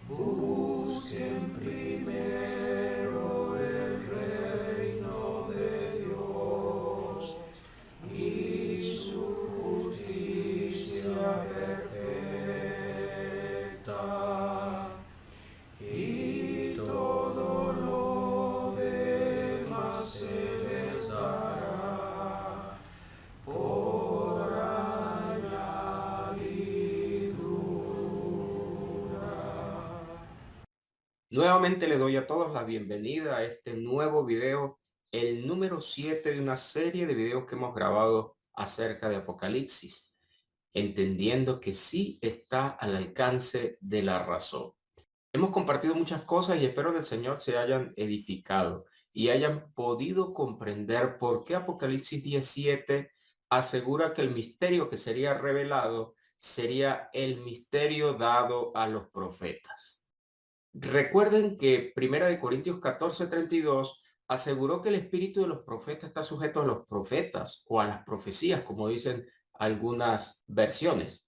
Busquen primero el reino de Dios y su justicia perfecta, y todo lo demás se les dará por añadidura. Nuevamente le doy a todos la bienvenida a este nuevo video, el número 7 de una serie de videos que hemos grabado acerca de Apocalipsis, entendiendo que sí está al alcance de la razón. Hemos compartido muchas cosas y espero que el Señor se hayan edificado y hayan podido comprender por qué Apocalipsis 17 asegura que el misterio que sería revelado sería el misterio dado a los profetas. Recuerden que Primera de Corintios 14:32 aseguró que el espíritu de los profetas está sujeto a los profetas o a las profecías, como dicen algunas versiones.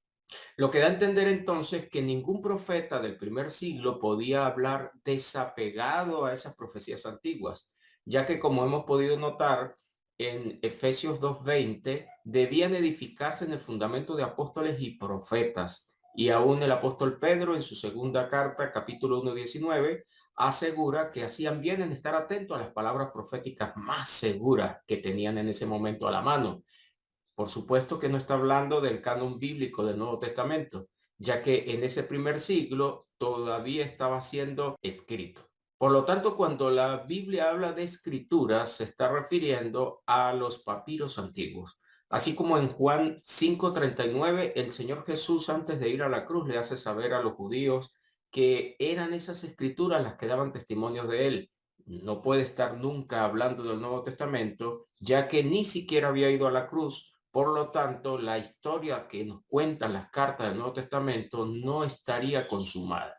Lo que da a entender entonces que ningún profeta del primer siglo podía hablar desapegado a esas profecías antiguas, ya que como hemos podido notar en Efesios 2:20, debían edificarse en el fundamento de apóstoles y profetas. Y aún el apóstol Pedro en su segunda carta, capítulo 1:19, asegura que hacían bien en estar atentos a las palabras proféticas más seguras que tenían en ese momento a la mano. Por supuesto que no está hablando del canon bíblico del Nuevo Testamento, ya que en ese primer siglo todavía estaba siendo escrito. Por lo tanto, cuando la Biblia habla de escrituras, se está refiriendo a los papiros antiguos. Así como en Juan 5:39, el Señor Jesús antes de ir a la cruz le hace saber a los judíos que eran esas escrituras las que daban testimonios de él. No puede estar nunca hablando del Nuevo Testamento, ya que ni siquiera había ido a la cruz. Por lo tanto, la historia que nos cuentan las cartas del Nuevo Testamento no estaría consumada.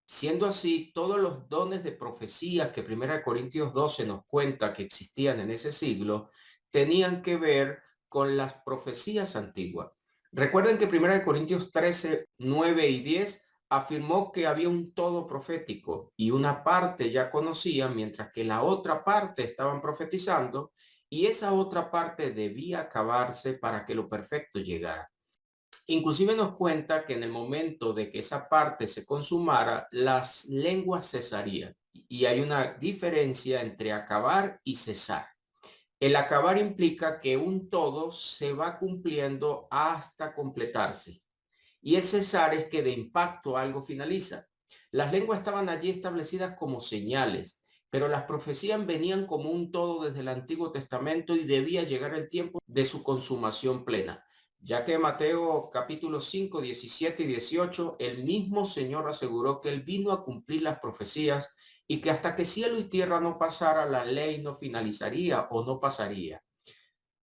Siendo así, todos los dones de profecía que 1 Corintios 12 nos cuenta que existían en ese siglo, tenían que ver con las profecías antiguas. Recuerden que 1 Corintios 13:9 y 10 afirmó que había un todo profético y una parte ya conocían, mientras que la otra parte estaban profetizando, y esa otra parte debía acabarse para que lo perfecto llegara. Inclusive nos cuenta que en el momento de que esa parte se consumara, las lenguas cesarían. Y hay una diferencia entre acabar y cesar. El acabar implica que un todo se va cumpliendo hasta completarse. Y el cesar es que de impacto algo finaliza. Las lenguas estaban allí establecidas como señales, pero las profecías venían como un todo desde el Antiguo Testamento y debía llegar el tiempo de su consumación plena, ya que Mateo capítulo 5, 17 y 18, el mismo Señor aseguró que él vino a cumplir las profecías y que hasta que cielo y tierra no pasara, la ley no finalizaría o no pasaría.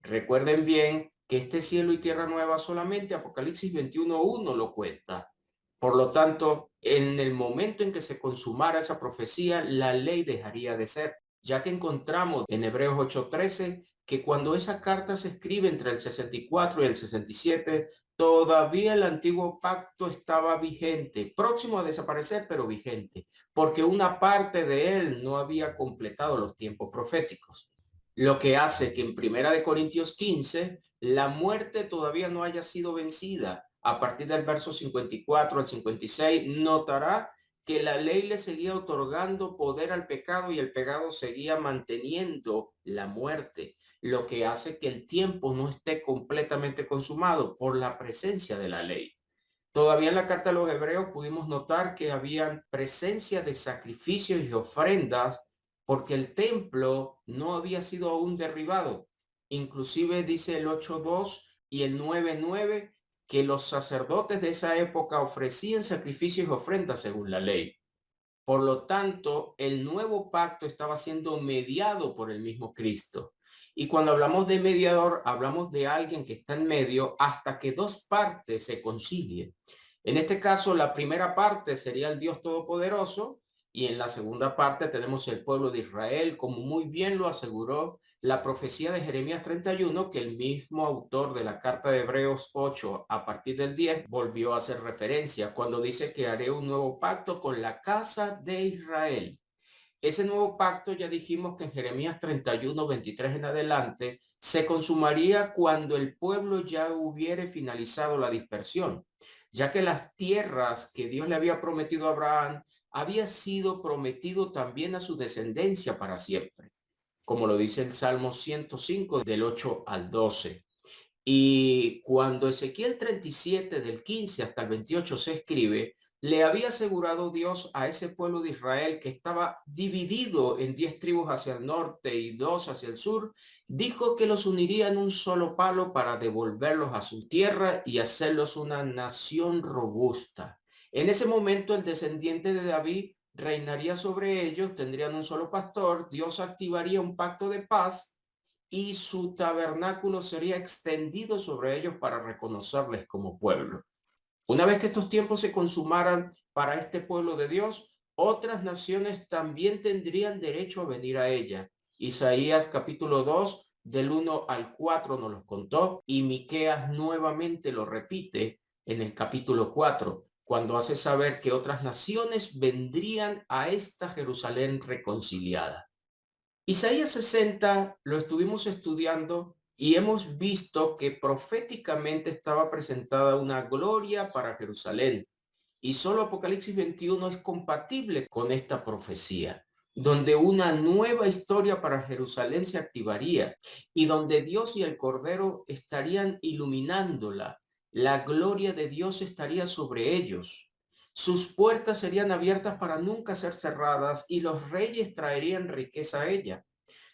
Recuerden bien que este cielo y tierra nueva solamente Apocalipsis 21:1 lo cuenta. Por lo tanto, en el momento en que se consumara esa profecía, la ley dejaría de ser, ya que encontramos en Hebreos 8:13 que cuando esa carta se escribe entre el 64 y el 67, todavía el antiguo pacto estaba vigente, próximo a desaparecer, pero vigente, porque una parte de él no había completado los tiempos proféticos. Lo que hace que en Primera de Corintios 15 la muerte todavía no haya sido vencida. A partir del verso 54 al 56 notará que la ley le seguía otorgando poder al pecado y el pecado seguía manteniendo la muerte, lo que hace que el tiempo no esté completamente consumado por la presencia de la ley. Todavía en la carta de los Hebreos pudimos notar que habían presencia de sacrificios y ofrendas porque el templo no había sido aún derribado. Inclusive dice el 8:2 y el 9:9 que los sacerdotes de esa época ofrecían sacrificios y ofrendas según la ley. Por lo tanto, el nuevo pacto estaba siendo mediado por el mismo Cristo. Y cuando hablamos de mediador, hablamos de alguien que está en medio hasta que dos partes se concilien. En este caso, la primera parte sería el Dios Todopoderoso y en la segunda parte tenemos el pueblo de Israel, como muy bien lo aseguró la profecía de Jeremías 31, que el mismo autor de la carta de Hebreos 8, a partir del 10, volvió a hacer referencia cuando dice que haré un nuevo pacto con la casa de Israel. Ese nuevo pacto ya dijimos que en Jeremías 31, 23 en adelante se consumaría cuando el pueblo ya hubiere finalizado la dispersión, ya que las tierras que Dios le había prometido a Abraham había sido prometido también a su descendencia para siempre, como lo dice el Salmo 105 del 8 al 12. Y cuando Ezequiel 37 del 15 hasta el 28 se escribe, le había asegurado Dios a ese pueblo de Israel que estaba dividido en 10 tribus hacia el norte y 2 hacia el sur, dijo que los uniría en un solo palo para devolverlos a su tierra y hacerlos una nación robusta. En ese momento el descendiente de David reinaría sobre ellos, tendrían un solo pastor, Dios activaría un pacto de paz y su tabernáculo sería extendido sobre ellos para reconocerles como pueblo. Una vez que estos tiempos se consumaran para este pueblo de Dios, otras naciones también tendrían derecho a venir a ella. Isaías capítulo 2 del 1 al 4 nos los contó y Miqueas nuevamente lo repite en el capítulo 4, cuando hace saber que otras naciones vendrían a esta Jerusalén reconciliada. Isaías 60 lo estuvimos estudiando y hemos visto que proféticamente estaba presentada una gloria para Jerusalén. Y solo Apocalipsis 21 es compatible con esta profecía, donde una nueva historia para Jerusalén se activaría y donde Dios y el Cordero estarían iluminándola. La gloria de Dios estaría sobre ellos. Sus puertas serían abiertas para nunca ser cerradas y los reyes traerían riqueza a ella.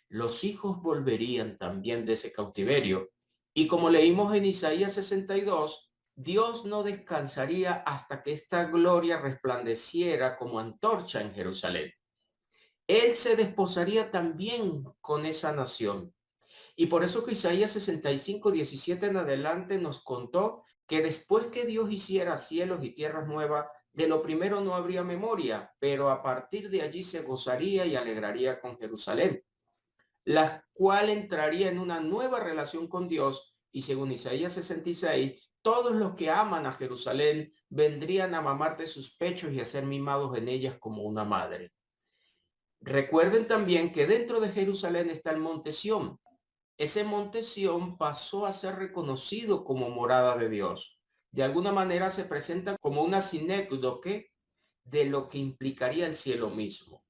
Los hijos volverían también de ese cautiverio. Y como leímos en Isaías 62, Dios no descansaría hasta que esta gloria resplandeciera como antorcha en Jerusalén. Él se desposaría también con esa nación. Y por eso que Isaías 65, 17 en adelante nos contó que después que Dios hiciera cielos y tierras nuevas, de lo primero no habría memoria, pero a partir de allí se gozaría y alegraría con Jerusalén, la cual entraría en una nueva relación con Dios, y según Isaías 66, todos los que aman a Jerusalén vendrían a mamar de sus pechos y a ser mimados en ellas como una madre. Recuerden también que dentro de Jerusalén está el monte Sión. Ese monte Sión pasó a ser reconocido como morada de Dios. De alguna manera se presenta como una sinécdoque de lo que implicaría el cielo mismo.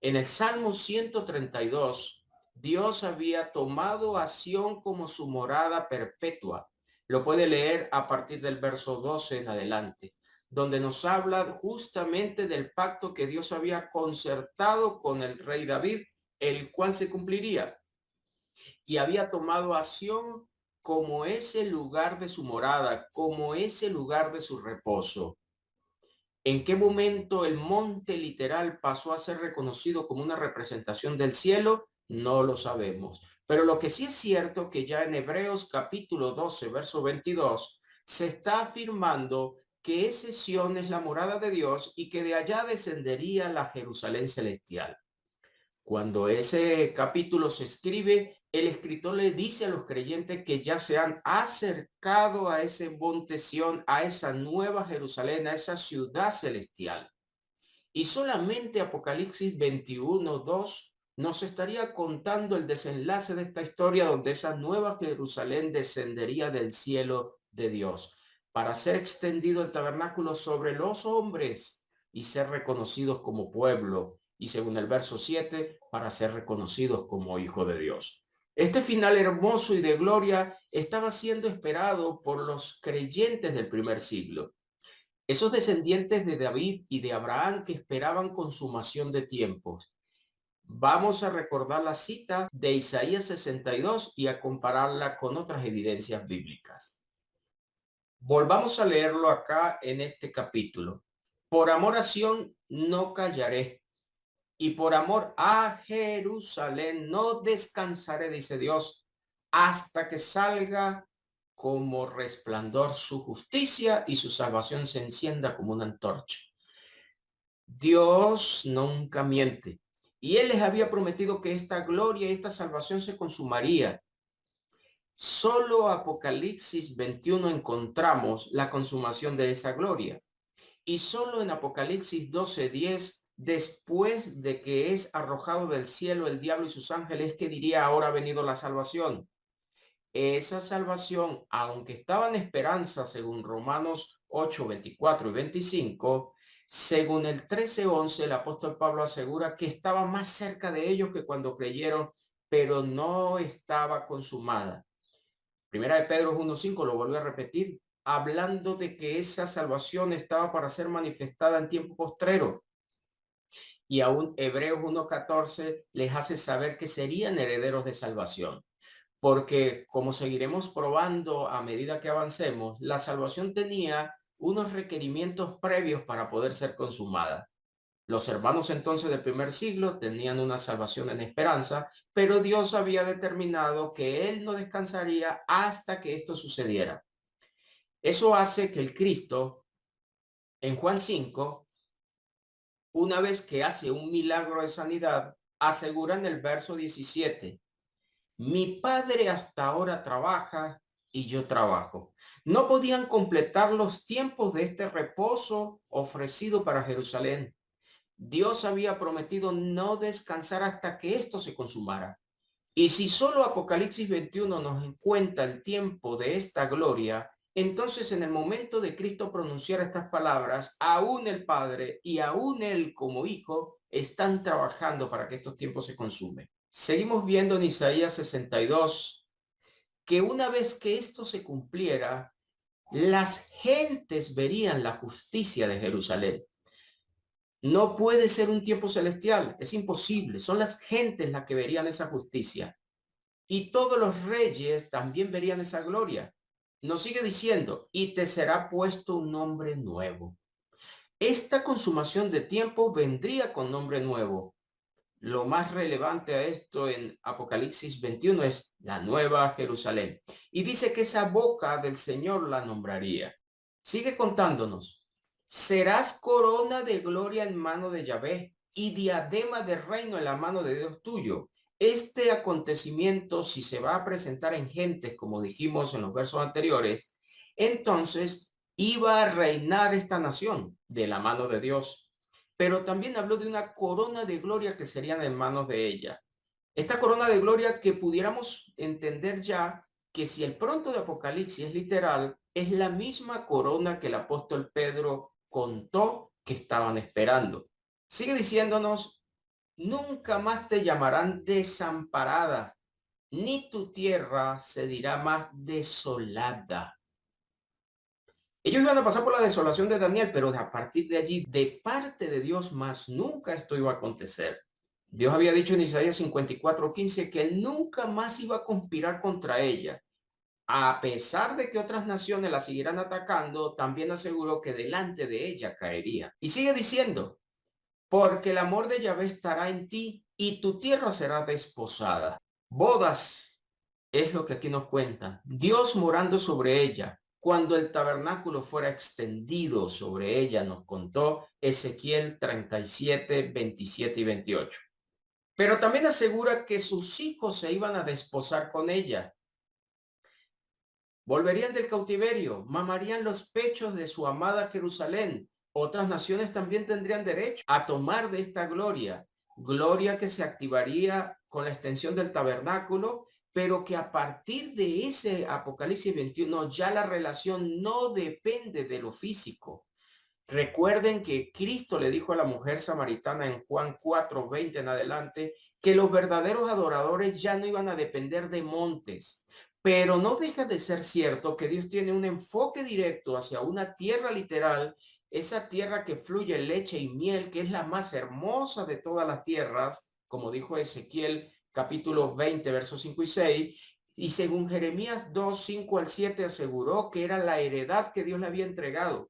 En el Salmo 132, Dios había tomado a Sión como su morada perpetua. Lo puede leer a partir del verso 12 en adelante, donde nos habla justamente del pacto que Dios había concertado con el rey David, el cual se cumpliría. Y había tomado a Sión como ese lugar de su morada, como ese lugar de su reposo. ¿En qué momento el monte literal pasó a ser reconocido como una representación del cielo? No lo sabemos. Pero lo que sí es cierto que ya en Hebreos capítulo 12, verso 22, se está afirmando que ese Sión es la morada de Dios y que de allá descendería la Jerusalén celestial. Cuando ese capítulo se escribe, el escritor le dice a los creyentes que ya se han acercado a ese monte Sión, a esa nueva Jerusalén, a esa ciudad celestial. Y solamente Apocalipsis 21:2 nos estaría contando el desenlace de esta historia donde esa nueva Jerusalén descendería del cielo de Dios para ser extendido el tabernáculo sobre los hombres y ser reconocidos como pueblo. Y según el verso 7, para ser reconocidos como hijo de Dios. Este final hermoso y de gloria estaba siendo esperado por los creyentes del primer siglo. Esos descendientes de David y de Abraham que esperaban consumación de tiempos. Vamos a recordar la cita de Isaías 62 y a compararla con otras evidencias bíblicas. Volvamos a leerlo acá en este capítulo. Por amor a Sión no callaré, y por amor a Jerusalén no descansaré, dice Dios, hasta que salga como resplandor su justicia y su salvación se encienda como una antorcha. Dios nunca miente Y él les había prometido que esta gloria y esta salvación se consumaría. Solo Apocalipsis 21 encontramos la consumación de esa gloria. Y solo en Apocalipsis 12:10, después de que es arrojado del cielo el diablo y sus ángeles, que diría: ahora ha venido la salvación. Esa salvación, aunque estaba en esperanza según Romanos 8:24 y 25, según el 13:11, el apóstol Pablo asegura que estaba más cerca de ellos que cuando creyeron, pero no estaba consumada. Primera de Pedro 1:5 lo volvió a repetir, hablando de que esa salvación estaba para ser manifestada en tiempo postrero. Y aún Hebreos 1:14 les hace saber que serían herederos de salvación. Porque, como seguiremos probando a medida que avancemos, la salvación tenía unos requerimientos previos para poder ser consumada. Los hermanos entonces del primer siglo tenían una salvación en esperanza, pero Dios había determinado que Él no descansaría hasta que esto sucediera. Eso hace que el Cristo, en Juan 5, una vez que hace un milagro de sanidad, asegura en el verso 17: mi padre hasta ahora trabaja y yo trabajo. No podían completar los tiempos de este reposo ofrecido para Jerusalén. Dios había prometido no descansar hasta que esto se consumara. Y si solo Apocalipsis 21 nos cuenta el tiempo de esta gloria, entonces en el momento de Cristo pronunciar estas palabras, aún el Padre y aún Él como Hijo están trabajando para que estos tiempos se consumen. Seguimos viendo en Isaías 62 que una vez que esto se cumpliera, las gentes verían la justicia de Jerusalén. No puede ser un tiempo celestial, es imposible. Son las gentes las que verían esa justicia. Y todos los reyes también verían esa gloria. Nos sigue diciendo, y te será puesto un nombre nuevo. Esta consumación de tiempo vendría con nombre nuevo. Lo más relevante a esto en Apocalipsis 21 es la nueva Jerusalén. Y dice que esa boca del Señor la nombraría. Sigue contándonos. Serás corona de gloria en mano de Yahvé y diadema de reino en la mano de Dios tuyo. Este acontecimiento, si se va a presentar en gentes, como dijimos en los versos anteriores, entonces iba a reinar esta nación de la mano de Dios. Pero también habló de una corona de gloria que serían en manos de ella. Esta corona de gloria que pudiéramos entender ya que si el pronto de Apocalipsis es literal, es la misma corona que el apóstol Pedro contó que estaban esperando. Sigue diciéndonos, nunca más te llamarán desamparada, ni tu tierra se dirá más desolada. Ellos iban a pasar por la desolación de Daniel, pero a partir de allí, de parte de Dios, más nunca esto iba a acontecer. Dios había dicho en Isaías 54:15 que él nunca más iba a conspirar contra ella. A pesar de que otras naciones la siguieran atacando, también aseguró que delante de ella caería. Y sigue diciendo, porque el amor de Yahvé estará en ti y tu tierra será desposada. Bodas es lo que aquí nos cuenta. Dios morando sobre ella. Cuando el tabernáculo fuera extendido sobre ella, nos contó Ezequiel 37, 27 y 28. Pero también asegura que sus hijos se iban a desposar con ella. Volverían del cautiverio, mamarían los pechos de su amada Jerusalén. Otras naciones también tendrían derecho a tomar de esta gloria, gloria que se activaría con la extensión del tabernáculo, pero que a partir de ese Apocalipsis 21 ya la relación no depende de lo físico. Recuerden que Cristo le dijo a la mujer samaritana en Juan 4:20 en adelante que los verdaderos adoradores ya no iban a depender de montes, pero no deja de ser cierto que Dios tiene un enfoque directo hacia una tierra literal, esa tierra que fluye leche y miel, que es la más hermosa de todas las tierras, como dijo Ezequiel capítulo 20, versos 5 y 6, y según Jeremías 2, 5 al 7 aseguró que era la heredad que Dios le había entregado.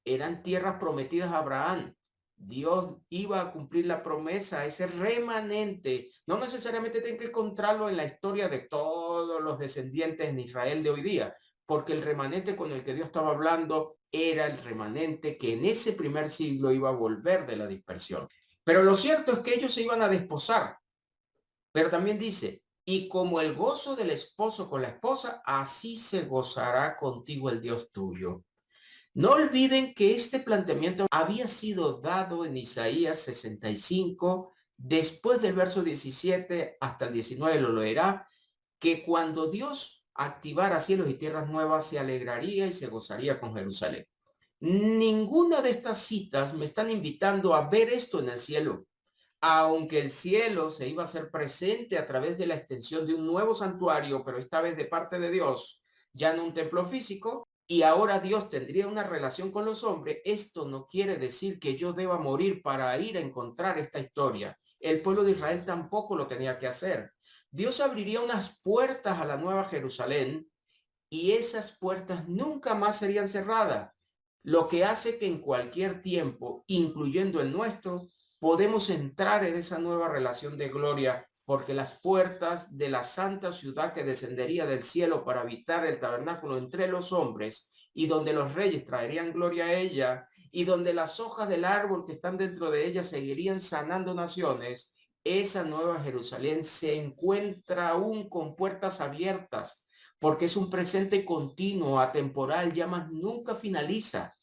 Eran tierras prometidas a Abraham. Dios iba a cumplir la promesa, ese remanente. No necesariamente tienen que encontrarlo en la historia de todos los descendientes en Israel de hoy día, porque el remanente con el que Dios estaba hablando era el remanente que en ese primer siglo iba a volver de la dispersión. Pero lo cierto es que ellos se iban a desposar. Pero también dice, y como el gozo del esposo con la esposa, así se gozará contigo el Dios tuyo. No olviden que este planteamiento había sido dado en Isaías 65, después del verso 17 hasta el 19 lo leerá, que cuando Dios activara cielos y tierras nuevas, se alegraría y se gozaría con Jerusalén. Ninguna de estas citas me están invitando a ver esto en el cielo, aunque el cielo se iba a hacer presente a través de la extensión de un nuevo santuario, pero esta vez de parte de Dios, ya no un templo físico, y ahora Dios tendría una relación con los hombres. Esto no quiere decir que yo deba morir para ir a encontrar esta historia. El pueblo de Israel tampoco lo tenía que hacer. Dios abriría unas puertas a la nueva Jerusalén y esas puertas nunca más serían cerradas, lo que hace que en cualquier tiempo, incluyendo el nuestro, podemos entrar en esa nueva relación de gloria, porque las puertas de la santa ciudad que descendería del cielo para habitar el tabernáculo entre los hombres, y donde los reyes traerían gloria a ella, y donde las hojas del árbol que están dentro de ella seguirían sanando naciones, esa nueva Jerusalén se encuentra aún con puertas abiertas, porque es un presente continuo, atemporal, ya más nunca finaliza.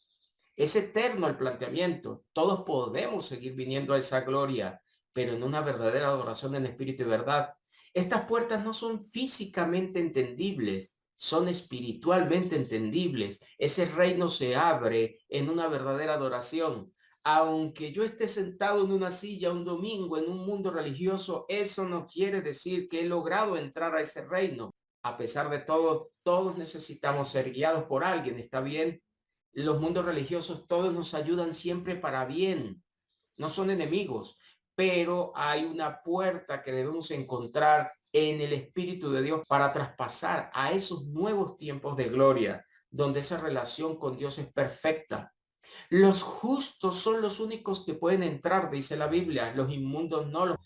Es eterno el planteamiento. Todos podemos seguir viniendo a esa gloria, pero en una verdadera adoración en espíritu y verdad. Estas puertas no son físicamente entendibles, son espiritualmente entendibles. Ese reino se abre en una verdadera adoración. Aunque yo esté sentado en una silla un domingo en un mundo religioso, eso no quiere decir que he logrado entrar a ese reino. A pesar de todo, todos necesitamos ser guiados por alguien, ¿está bien? Los mundos religiosos todos nos ayudan siempre para bien, no son enemigos, pero hay una puerta que debemos encontrar en el Espíritu de Dios para traspasar a esos nuevos tiempos de gloria, donde esa relación con Dios es perfecta. Los justos son los únicos que pueden entrar, dice la Biblia, los inmundos no.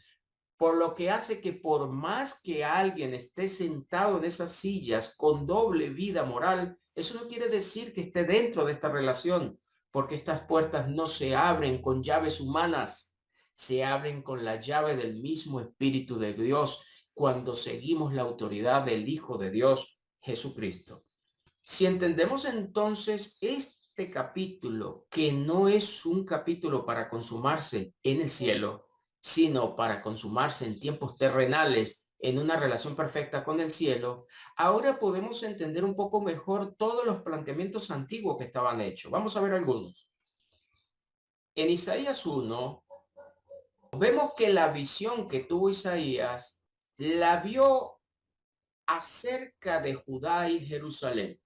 Por lo que hace que por más que alguien esté sentado en esas sillas con doble vida moral, eso no quiere decir que esté dentro de esta relación, porque estas puertas no se abren con llaves humanas, se abren con la llave del mismo Espíritu de Dios cuando seguimos la autoridad del Hijo de Dios, Jesucristo. Si entendemos entonces este capítulo, que no es un capítulo para consumarse en el cielo, sino para consumarse en tiempos terrenales, en una relación perfecta con el cielo, ahora podemos entender un poco mejor todos los planteamientos antiguos que estaban hechos. Vamos a ver algunos. En Isaías 1, vemos que la visión que tuvo Isaías la vio acerca de Judá y Jerusalén.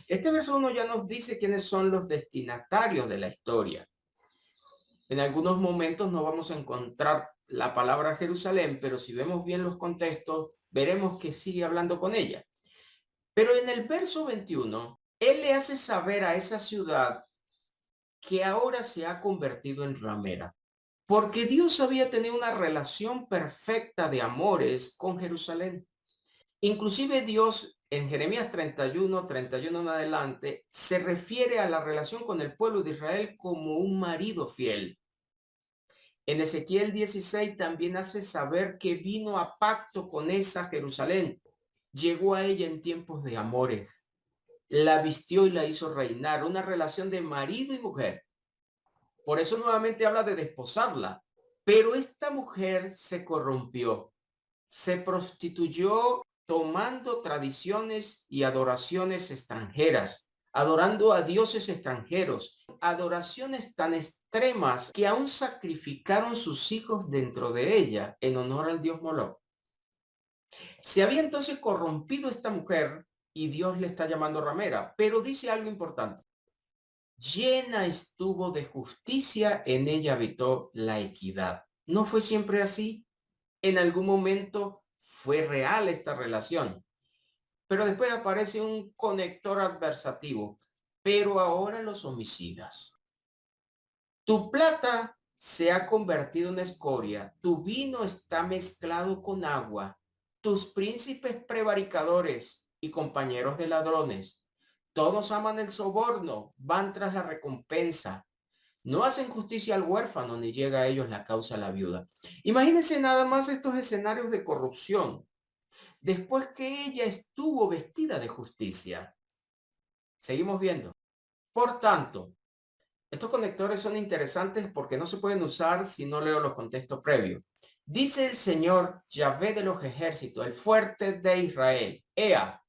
Este verso 1 ya nos dice quiénes son los destinatarios de la historia. En algunos momentos no vamos a encontrar la palabra Jerusalén, pero si vemos bien los contextos, veremos que sigue hablando con ella. Pero en el verso 21, él le hace saber a esa ciudad que ahora se ha convertido en ramera, porque Dios había tenido una relación perfecta de amores con Jerusalén. Inclusive Dios en Jeremías 31 en adelante, se refiere a la relación con el pueblo de Israel como un marido fiel. En Ezequiel 16 también hace saber que vino a pacto con esa Jerusalén. Llegó a ella en tiempos de amores. La vistió y la hizo reinar, una relación de marido y mujer. Por eso nuevamente habla de desposarla. Pero esta mujer se corrompió, se prostituyó tomando tradiciones y adoraciones extranjeras, adorando a dioses extranjeros, adoraciones tan extremas que aún sacrificaron sus hijos dentro de ella en honor al dios Moloch. Se había entonces corrompido esta mujer y Dios le está llamando ramera, pero dice algo importante. Llena estuvo de justicia, en ella habitó la equidad. ¿No fue siempre así? En algún momento fue real esta relación, pero después aparece un conector adversativo. Pero ahora los homicidas. Tu plata se ha convertido en escoria, tu vino está mezclado con agua, tus príncipes prevaricadores y compañeros de ladrones, todos aman el soborno, van tras la recompensa. No hacen justicia al huérfano, ni llega a ellos la causa a la viuda. Imagínense nada más estos escenarios de corrupción, después que ella estuvo vestida de justicia. Seguimos viendo. Por tanto, estos conectores son interesantes porque no se pueden usar si no leo los contextos previos. Dice el Señor Yahvé de los ejércitos, el fuerte de Israel. Ea,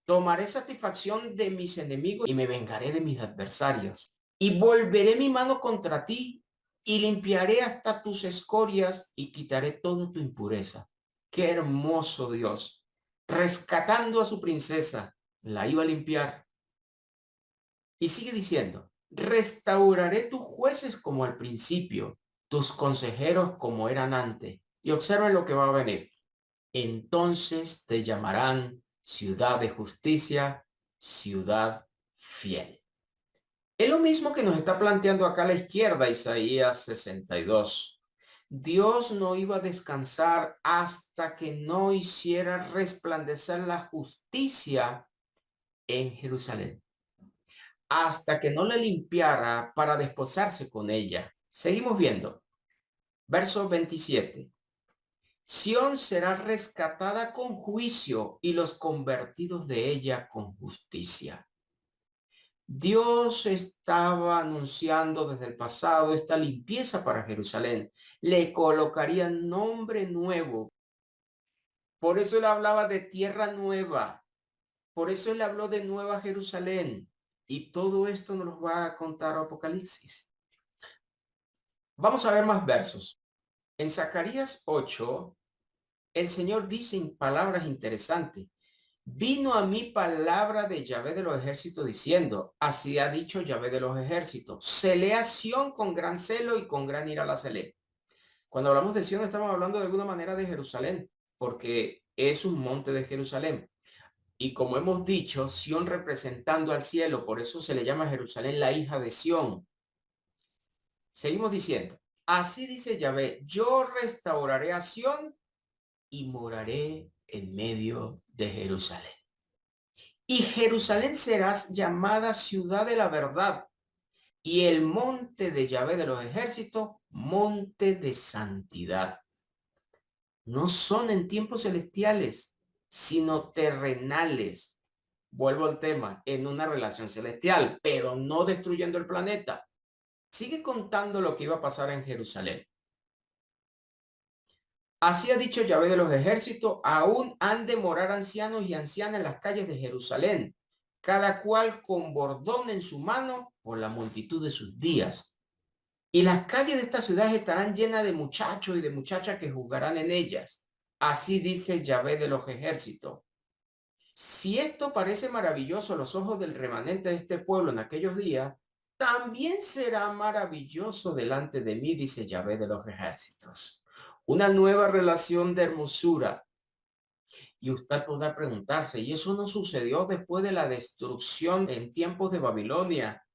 tomaré satisfacción de mis enemigos y me vengaré de mis adversarios. Y volveré mi mano contra ti y limpiaré hasta tus escorias y quitaré toda tu impureza. Qué hermoso Dios. Rescatando a su princesa, la iba a limpiar. Y sigue diciendo, restauraré tus jueces como al principio, tus consejeros como eran antes. Y observen lo que va a venir. Entonces te llamarán ciudad de justicia, ciudad fiel. Es lo mismo que nos está planteando acá a la izquierda, Isaías 62. Dios no iba a descansar hasta que no hiciera resplandecer la justicia en Jerusalén, hasta que no la limpiara para desposarse con ella. Seguimos viendo. Verso 27. Sión será rescatada con juicio y los convertidos de ella con justicia. Dios estaba anunciando desde el pasado esta limpieza para Jerusalén. Le colocaría nombre nuevo. Por eso él hablaba de tierra nueva. Por eso él habló de Nueva Jerusalén. Y todo esto nos lo va a contar Apocalipsis. Vamos a ver más versos. En Zacarías 8, el Señor dice en palabras interesantes. Vino a mí palabra de Yahvé de los ejércitos diciendo, así ha dicho Yahvé de los ejércitos, celé a Sión con gran celo y con gran ira la celé. Cuando hablamos de Sión estamos hablando de alguna manera de Jerusalén, porque es un monte de Jerusalén. Y como hemos dicho, Sión representando al cielo, por eso se le llama Jerusalén la hija de Sión. Seguimos diciendo, así dice Yahvé, yo restauraré a Sión y moraré en medio de Jerusalén. Y Jerusalén serás llamada ciudad de la verdad, y el monte de Yahvé de los ejércitos, monte de santidad. No son en tiempos celestiales, sino terrenales. Vuelvo al tema, en una relación celestial, pero no destruyendo el planeta. Sigue contando lo que iba a pasar en Jerusalén. Así ha dicho Yahvé de los ejércitos, aún han de morar ancianos y ancianas en las calles de Jerusalén, cada cual con bordón en su mano por la multitud de sus días. Y las calles de esta ciudad estarán llenas de muchachos y de muchachas que jugarán en ellas. Así dice Yahvé de los ejércitos. Si esto parece maravilloso a los ojos del remanente de este pueblo en aquellos días, también será maravilloso delante de mí, dice Yahvé de los ejércitos. Una nueva relación de hermosura. Y usted podrá preguntarse, ¿y eso no sucedió después de la destrucción en tiempos de Babilonia?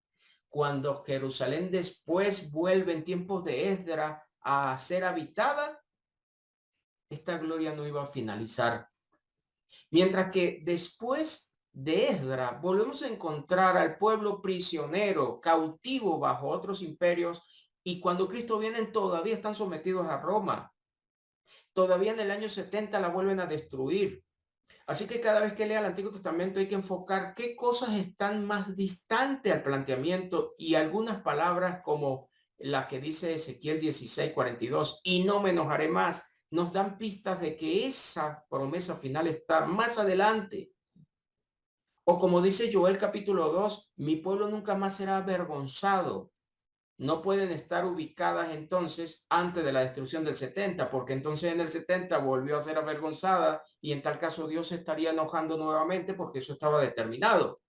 Cuando Jerusalén después vuelve en tiempos de Esdras a ser habitada, esta gloria no iba a finalizar. Mientras que después de Esdras volvemos a encontrar al pueblo prisionero, cautivo bajo otros imperios, y cuando Cristo viene todavía están sometidos a Roma. Todavía en el año 70 la vuelven a destruir. Así que cada vez que lea el Antiguo Testamento hay que enfocar qué cosas están más distantes al planteamiento, y algunas palabras como la que dice Ezequiel 16:42, y no me enojaré más, nos dan pistas de que esa promesa final está más adelante. O como dice Joel capítulo 2, mi pueblo nunca más será avergonzado. No pueden estar ubicadas entonces antes de la destrucción del 70, porque entonces en el 70 volvió a ser avergonzada y en tal caso Dios se estaría enojando nuevamente porque eso estaba determinado.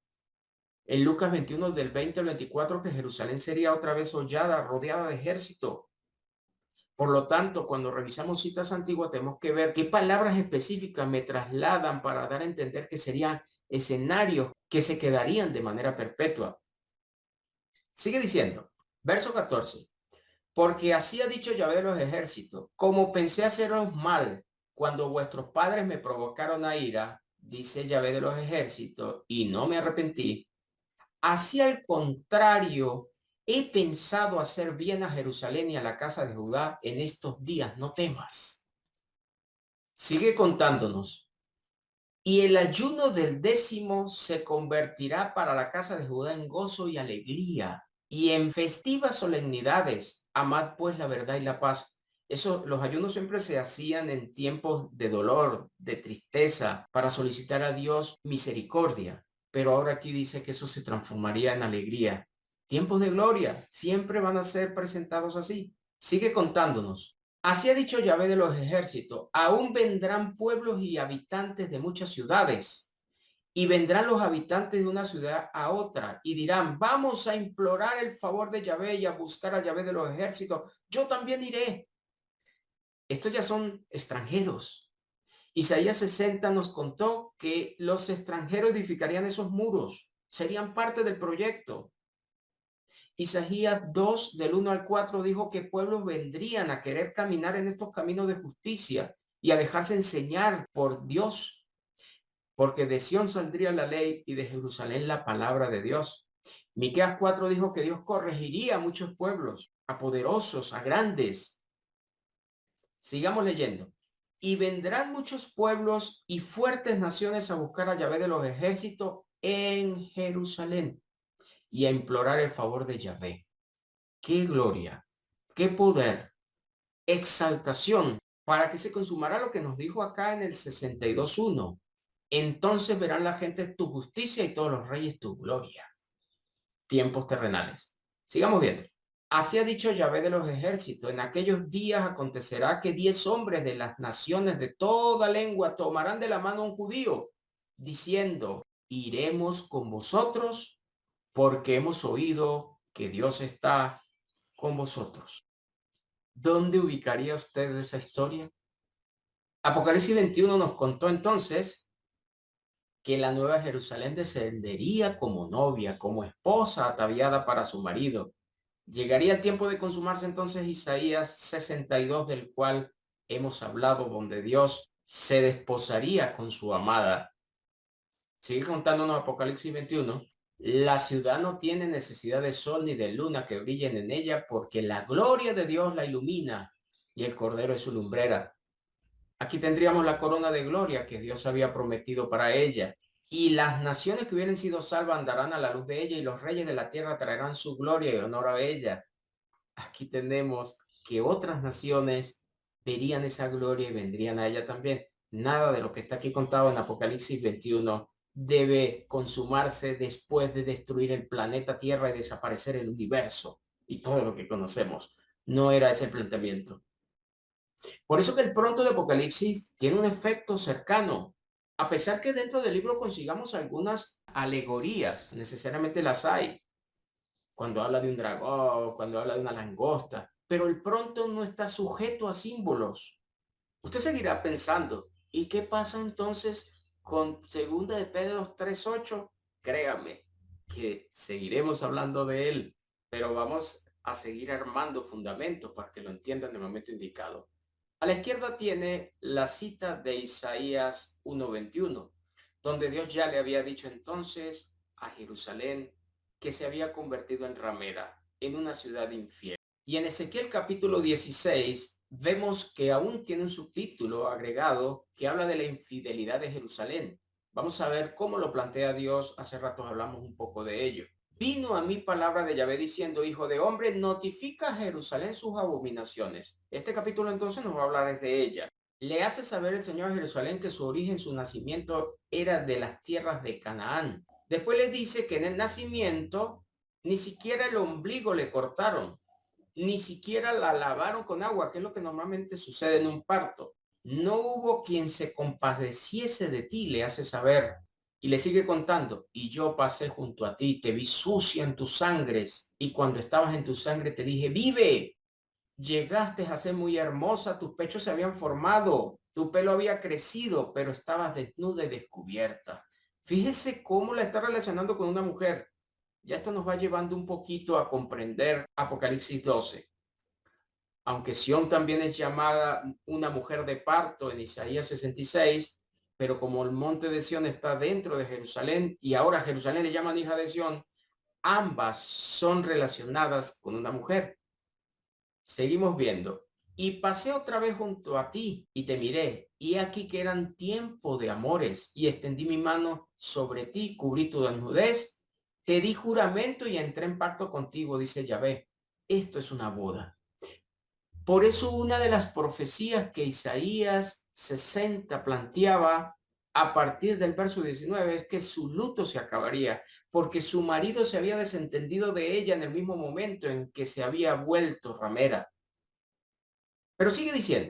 En Lucas 21 del 20 al 24 que Jerusalén sería otra vez hollada, rodeada de ejército. Por lo tanto, cuando revisamos citas antiguas tenemos que ver qué palabras específicas me trasladan para dar a entender que serían escenarios que se quedarían de manera perpetua. Sigue diciendo, verso 14. Porque así ha dicho Yahvé de los ejércitos, como pensé haceros mal cuando vuestros padres me provocaron a ira, dice Yahvé de los ejércitos, y no me arrepentí, así al contrario, he pensado hacer bien a Jerusalén y a la casa de Judá en estos días, no temas. Sigue contándonos. Y el ayuno del 10º se convertirá para la casa de Judá en gozo y alegría, y en festivas solemnidades. Amad pues la verdad y la paz. Eso, los ayunos siempre se hacían en tiempos de dolor, de tristeza, para solicitar a Dios misericordia. Pero ahora aquí dice que eso se transformaría en alegría. Tiempos de gloria siempre van a ser presentados así. Sigue contándonos. Así ha dicho Yahvé de los ejércitos, aún vendrán pueblos y habitantes de muchas ciudades, y vendrán los habitantes de una ciudad a otra, y dirán, vamos a implorar el favor de Yahvé y a buscar a Yahvé de los ejércitos. Yo también iré. Estos ya son extranjeros. Isaías 60 nos contó que los extranjeros edificarían esos muros, serían parte del proyecto. Isaías 2, del 1 al 4, dijo que pueblos vendrían a querer caminar en estos caminos de justicia y a dejarse enseñar por Dios, porque de Sión saldría la ley y de Jerusalén la palabra de Dios. Miqueas 4 dijo que Dios corregiría a muchos pueblos, a poderosos, a grandes. Sigamos leyendo. Y vendrán muchos pueblos y fuertes naciones a buscar a Yahvé de los ejércitos en Jerusalén y a implorar el favor de Yahvé. ¡Qué gloria! ¡Qué poder! Exaltación, para que se consumará lo que nos dijo acá en el 62:1. Entonces verán la gente tu justicia y todos los reyes tu gloria. Tiempos terrenales. Sigamos viendo. Así ha dicho Yahvé de los ejércitos, en aquellos días acontecerá que 10 hombres de las naciones de toda lengua tomarán de la mano a un judío, diciendo, iremos con vosotros porque hemos oído que Dios está con vosotros. ¿Dónde ubicaría usted esa historia? Apocalipsis 21 nos contó entonces que la nueva Jerusalén descendería como novia, como esposa ataviada para su marido. Llegaría el tiempo de consumarse entonces Isaías 62, del cual hemos hablado, donde Dios se desposaría con su amada. Sigue contándonos Apocalipsis 21. La ciudad no tiene necesidad de sol ni de luna que brillen en ella, porque la gloria de Dios la ilumina y el Cordero es su lumbrera. Aquí tendríamos la corona de gloria que Dios había prometido para ella. Y las naciones que hubieran sido salvas andarán a la luz de ella, y los reyes de la tierra traerán su gloria y honor a ella. Aquí tenemos que otras naciones verían esa gloria y vendrían a ella también. Nada de lo que está aquí contado en Apocalipsis 21 debe consumarse después de destruir el planeta Tierra y desaparecer el universo y todo lo que conocemos. No era ese el planteamiento. Por eso que el pronto de Apocalipsis tiene un efecto cercano. A pesar que dentro del libro consigamos algunas alegorías, necesariamente las hay, cuando habla de un dragón, cuando habla de una langosta, pero el pronto no está sujeto a símbolos. Usted seguirá pensando, ¿y qué pasa entonces con segunda de Pedro 3:8? Créame que seguiremos hablando de él, pero vamos a seguir armando fundamentos para que lo entiendan en el momento indicado. A la izquierda tiene la cita de Isaías 1:21, donde Dios ya le había dicho entonces a Jerusalén que se había convertido en ramera, en una ciudad infiel. Y en Ezequiel capítulo 16 vemos que aún tiene un subtítulo agregado que habla de la infidelidad de Jerusalén. Vamos a ver cómo lo plantea Dios. Hace rato hablamos un poco de ello. Vino a mí palabra de Yahvé diciendo, hijo de hombre, notifica a Jerusalén sus abominaciones. Este capítulo entonces nos va a hablar de ella. Le hace saber el Señor a Jerusalén que su origen, su nacimiento era de las tierras de Canaán. Después le dice que en el nacimiento ni siquiera el ombligo le cortaron, ni siquiera la lavaron con agua, que es lo que normalmente sucede en un parto. No hubo quien se compadeciese de ti, le hace saber. Y le sigue contando, y yo pasé junto a ti, te vi sucia en tus sangres, y cuando estabas en tu sangre te dije, vive. Llegaste a ser muy hermosa, tus pechos se habían formado, tu pelo había crecido, pero estabas desnuda y descubierta. Fíjese cómo la está relacionando con una mujer. Ya esto nos va llevando un poquito a comprender Apocalipsis 12. Aunque Sión también es llamada una mujer de parto en Isaías 66, pero como el monte de Sión está dentro de Jerusalén y ahora Jerusalén le llaman hija de Sión, ambas son relacionadas con una mujer. Seguimos viendo. Y pasé otra vez junto a ti y te miré, y aquí que eran tiempo de amores, y extendí mi mano sobre ti, cubrí tu desnudez, te di juramento y entré en pacto contigo, dice Yahvé. Esto es una boda. Por eso una de las profecías que Isaías 60 planteaba a partir del verso 19 es que su luto se acabaría, porque su marido se había desentendido de ella en el mismo momento en que se había vuelto ramera. Pero sigue diciendo,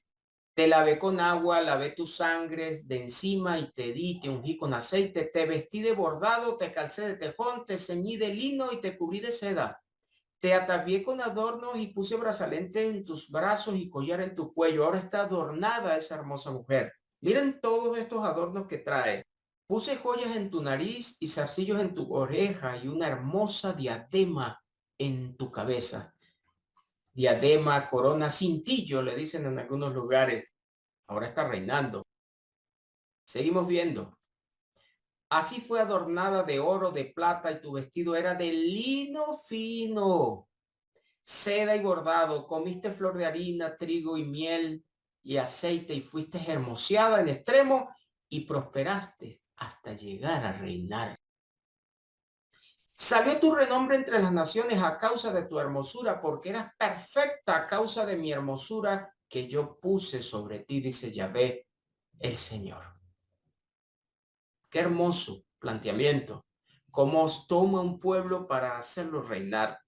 te lavé con agua, lavé tus sangres de encima y te di, te ungí con aceite, te vestí de bordado, te calcé de tejón, te ceñí de lino y te cubrí de seda. Te atavié con adornos y puse brazalete en tus brazos y collar en tu cuello. Ahora está adornada esa hermosa mujer. Miren todos estos adornos que trae. Puse joyas en tu nariz y zarcillos en tu oreja y una hermosa diadema en tu cabeza. Diadema, corona, cintillo, le dicen en algunos lugares. Ahora está reinando. Seguimos viendo. Así fue adornada de oro, de plata, y tu vestido era de lino fino, seda y bordado. Comiste flor de harina, trigo y miel y aceite, y fuiste hermoseada en extremo y prosperaste hasta llegar a reinar. Salió tu renombre entre las naciones a causa de tu hermosura, porque eras perfecta a causa de mi hermosura que yo puse sobre ti, dice Yahvé, el Señor. Qué hermoso planteamiento. Cómo os toma un pueblo para hacerlo reinar.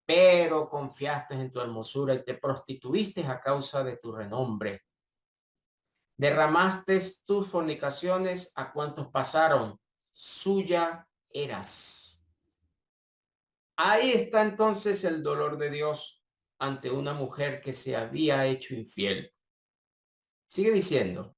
Pero confiaste en tu hermosura y te prostituiste a causa de tu renombre. Derramaste tus fornicaciones a cuantos pasaron. Suya eras. Ahí está entonces el dolor de Dios ante una mujer que se había hecho infiel. Sigue diciendo.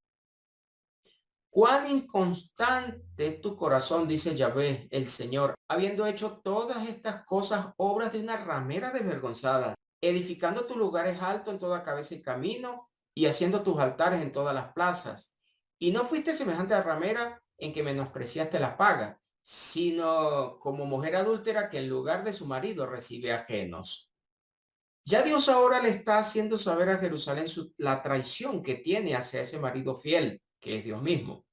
Cuán inconstante es tu corazón, dice Yahvé, el Señor, habiendo hecho todas estas cosas, obras de una ramera desvergonzada, edificando tus lugares altos en toda cabeza y camino, y haciendo tus altares en todas las plazas. Y no fuiste semejante a ramera en que menospreciaste la paga, sino como mujer adúltera que en lugar de su marido recibe ajenos. Ya Dios ahora le está haciendo saber a Jerusalén la traición que tiene hacia ese marido fiel, que es Dios mismo.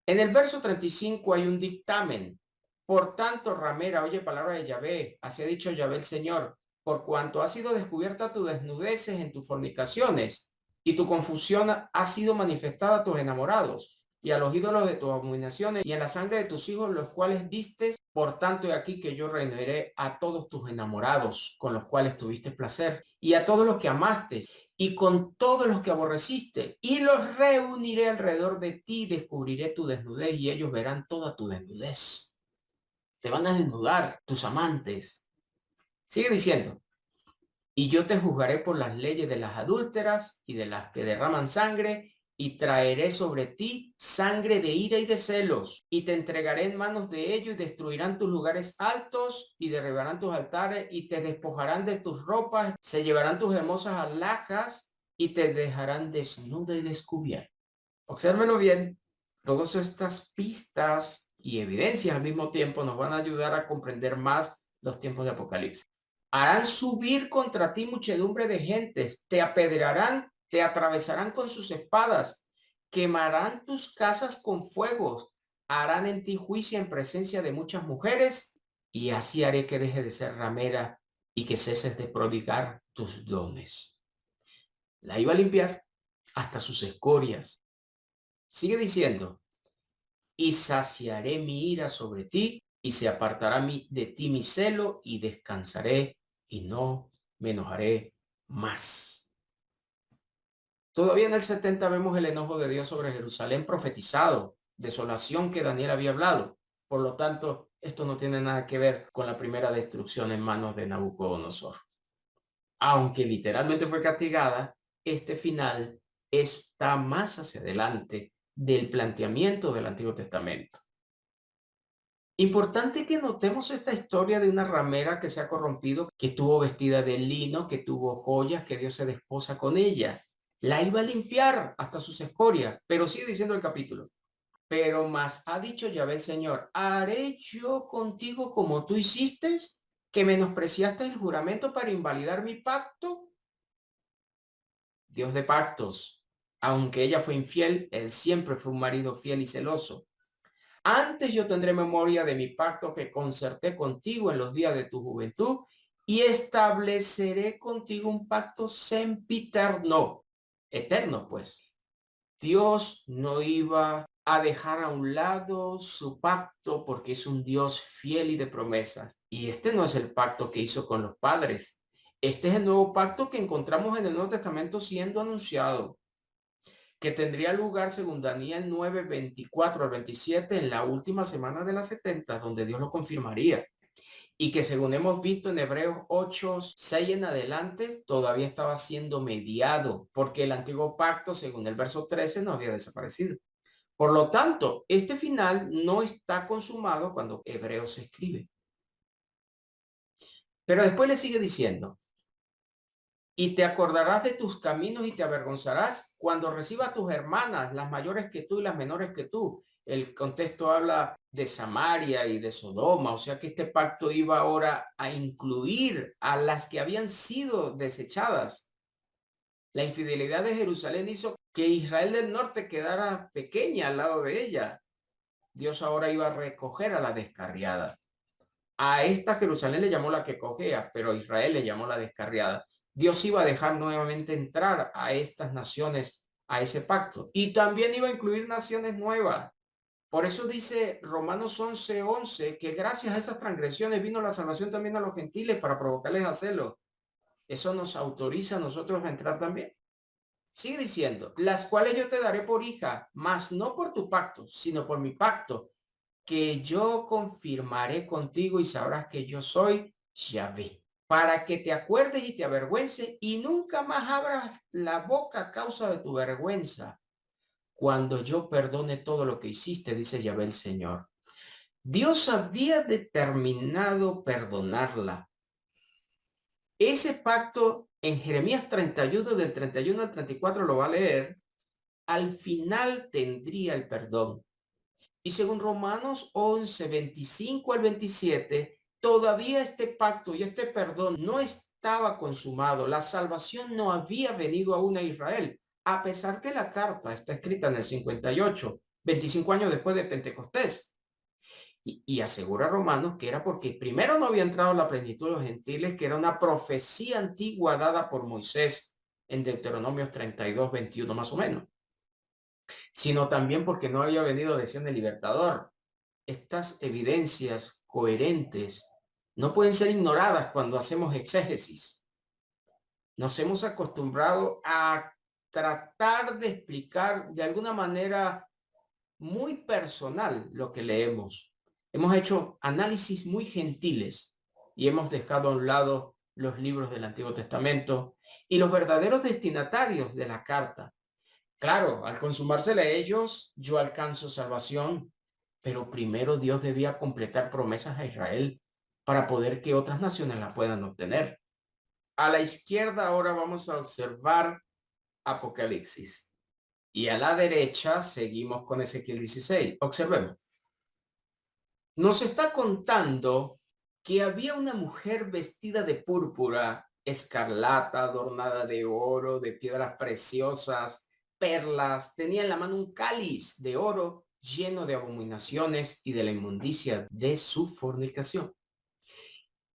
En el verso 35 hay un dictamen. Por tanto, ramera, oye palabra de Yahvé, así ha dicho Yahvé el Señor, por cuanto ha sido descubierta tu desnudeces en tus fornicaciones y tu confusión ha sido manifestada a tus enamorados y a los ídolos de tus abominaciones y a la sangre de tus hijos, los cuales diste. Por tanto, he aquí que yo reuniré a todos tus enamorados con los cuales tuviste placer y a todos los que amaste y con todos los que aborreciste, y los reuniré alrededor de ti, descubriré tu desnudez y ellos verán toda tu desnudez. Te van a desnudar tus amantes. Sigue diciendo, y yo te juzgaré por las leyes de las adúlteras y de las que derraman sangre, y traeré sobre ti sangre de ira y de celos, y te entregaré en manos de ellos, y destruirán tus lugares altos, y derribarán tus altares, y te despojarán de tus ropas, se llevarán tus hermosas alhajas, y te dejarán desnuda y descubierta. Obsérvenlo bien, todas estas pistas y evidencias al mismo tiempo nos van a ayudar a comprender más los tiempos de Apocalipsis. Harán subir contra ti muchedumbre de gentes, te apedrearán, te atravesarán con sus espadas, quemarán tus casas con fuegos, harán en ti juicio en presencia de muchas mujeres, y así haré que deje de ser ramera y que ceses de prodigar tus dones. La iba a limpiar hasta sus escorias. Sigue diciendo, y saciaré mi ira sobre ti, y se apartará de ti mi celo, y descansaré, y no me enojaré más. Todavía en el 70 vemos el enojo de Dios sobre Jerusalén profetizado, desolación que Daniel había hablado. Por lo tanto, esto no tiene nada que ver con la primera destrucción en manos de Nabucodonosor. Aunque literalmente fue castigada, este final está más hacia adelante del planteamiento del Antiguo Testamento. Importante que notemos esta historia de una ramera que se ha corrompido, que estuvo vestida de lino, que tuvo joyas, que Dios se desposa con ella. La iba a limpiar hasta sus escorias, pero sigue diciendo el capítulo. Pero más ha dicho Yahvé el Señor, ¿haré yo contigo como tú hiciste, que menospreciaste el juramento para invalidar mi pacto? Dios de pactos, aunque ella fue infiel, él siempre fue un marido fiel y celoso. Antes yo tendré memoria de mi pacto que concerté contigo en los días de tu juventud y estableceré contigo un pacto sempiterno, eterno pues. Dios no iba a dejar a un lado su pacto porque es un Dios fiel y de promesas. Y este no es el pacto que hizo con los padres. Este es el nuevo pacto que encontramos en el Nuevo Testamento siendo anunciado, que tendría lugar según Daniel 9, 24 al 27 en la última semana de las 70, donde Dios lo confirmaría. Y que según hemos visto en Hebreos 8, 6 en adelante, todavía estaba siendo mediado, porque el antiguo pacto, según el verso 13, no había desaparecido. Por lo tanto, este final no está consumado cuando Hebreos se escribe. Pero después le sigue diciendo, y te acordarás de tus caminos y te avergonzarás cuando recibas a tus hermanas, las mayores que tú y las menores que tú. El contexto habla de Samaria y de Sodoma, o sea que este pacto iba ahora a incluir a las que habían sido desechadas. La infidelidad de Jerusalén hizo que Israel del norte quedara pequeña al lado de ella. Dios ahora iba a recoger a la descarriada. A esta Jerusalén le llamó la que cojea, pero a Israel le llamó la descarriada. Dios iba a dejar nuevamente entrar a estas naciones a ese pacto y también iba a incluir naciones nuevas. Por eso dice Romanos 11:11 que gracias a esas transgresiones vino la salvación también a los gentiles para provocarles a celo. Eso nos autoriza a nosotros a entrar también. Sigue diciendo, las cuales yo te daré por hija, mas no por tu pacto, sino por mi pacto, que yo confirmaré contigo y sabrás que yo soy Yahvé, para que te acuerdes y te avergüences y nunca más abras la boca a causa de tu vergüenza, cuando yo perdone todo lo que hiciste, dice Yahvé el Señor. Dios había determinado perdonarla. Ese pacto en Jeremías 31, del 31 al 34 lo va a leer, al final tendría el perdón. Y según Romanos 11, 25 al 27, todavía este pacto y este perdón no estaba consumado. La salvación no había venido aún a Israel, a pesar que la carta está escrita en el 58, 25 años después de Pentecostés. Y asegura Romanos que era porque primero no había entrado la plenitud de los gentiles, que era una profecía antigua dada por Moisés en Deuteronomios 32, 21 más o menos, sino también porque no había venido de Sion el libertador. Estas evidencias coherentes no pueden ser ignoradas cuando hacemos exégesis. Nos hemos acostumbrado a tratar de explicar de alguna manera muy personal lo que leemos. Hemos hecho análisis muy gentiles y hemos dejado a un lado los libros del Antiguo Testamento y los verdaderos destinatarios de la carta. Claro, al consumársela a ellos, yo alcanzo salvación, pero primero Dios debía completar promesas a Israel para poder que otras naciones la puedan obtener. A la izquierda ahora vamos a observar Apocalipsis y a la derecha seguimos con Ezequiel 16. Observemos. Nos está contando que había una mujer vestida de púrpura, escarlata, adornada de oro, de piedras preciosas, perlas. Tenía en la mano un cáliz de oro lleno de abominaciones y de la inmundicia de su fornicación.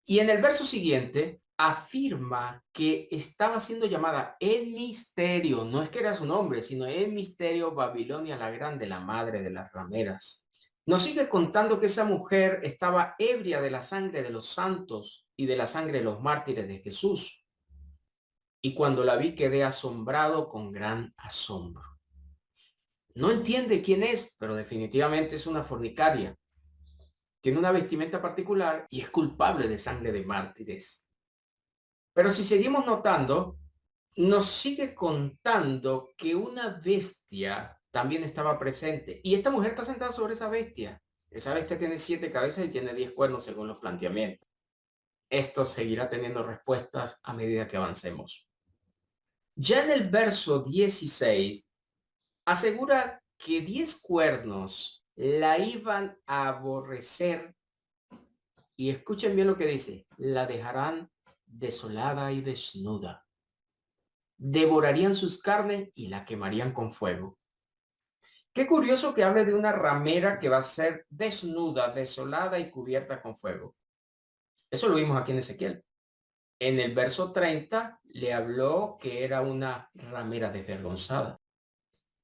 Y en el verso siguiente afirma que estaba siendo llamada el misterio, no es que era su nombre, sino el misterio Babilonia la Grande, la madre de las rameras. Nos sigue contando que esa mujer estaba ebria de la sangre de los santos y de la sangre de los mártires de Jesús. Y cuando la vi quedé asombrado con gran asombro. No entiende quién es, pero definitivamente es una fornicaria. Tiene una vestimenta particular y es culpable de sangre de mártires. Pero si seguimos notando, nos sigue contando que una bestia también estaba presente. Y esta mujer está sentada sobre esa bestia. Esa bestia tiene 7 cabezas y tiene 10 cuernos según los planteamientos. Esto seguirá teniendo respuestas a medida que avancemos. Ya en el verso 16 asegura que 10 cuernos la iban a aborrecer. Y escuchen bien lo que dice, la dejarán desolada y desnuda. Devorarían sus carnes y la quemarían con fuego. Qué curioso que hable de una ramera que va a ser desnuda, desolada y cubierta con fuego. Eso lo vimos aquí en Ezequiel. En el verso 30 le habló que era una ramera desvergonzada.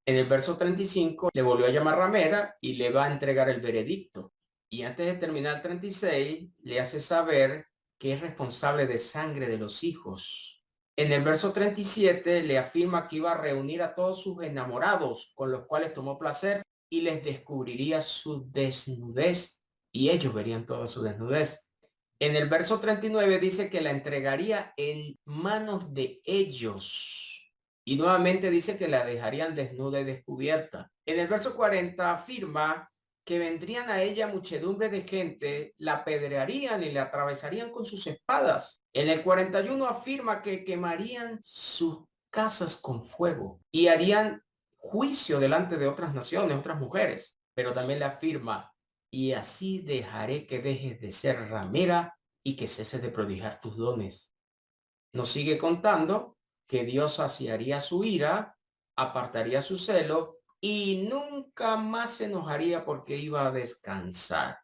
En el verso 35 le volvió a llamar ramera y le va a entregar el veredicto. Y antes de terminar el 36 le hace saber que es responsable de sangre de los hijos. En el verso 37 le afirma que iba a reunir a todos sus enamorados con los cuales tomó placer y les descubriría su desnudez y ellos verían toda su desnudez. En el verso 39 dice que la entregaría en manos de ellos. Y nuevamente dice que la dejarían desnuda y descubierta. En el verso 40 afirma que vendrían a ella muchedumbre de gente, la apedrearían y la atravesarían con sus espadas. En el 41 afirma que quemarían sus casas con fuego y harían juicio delante de otras naciones, otras mujeres. Pero también le afirma, y así dejaré que dejes de ser ramera y que ceses de prodigar tus dones. Nos sigue contando que Dios saciaría su ira, apartaría su celo y nunca más se enojaría porque iba a descansar.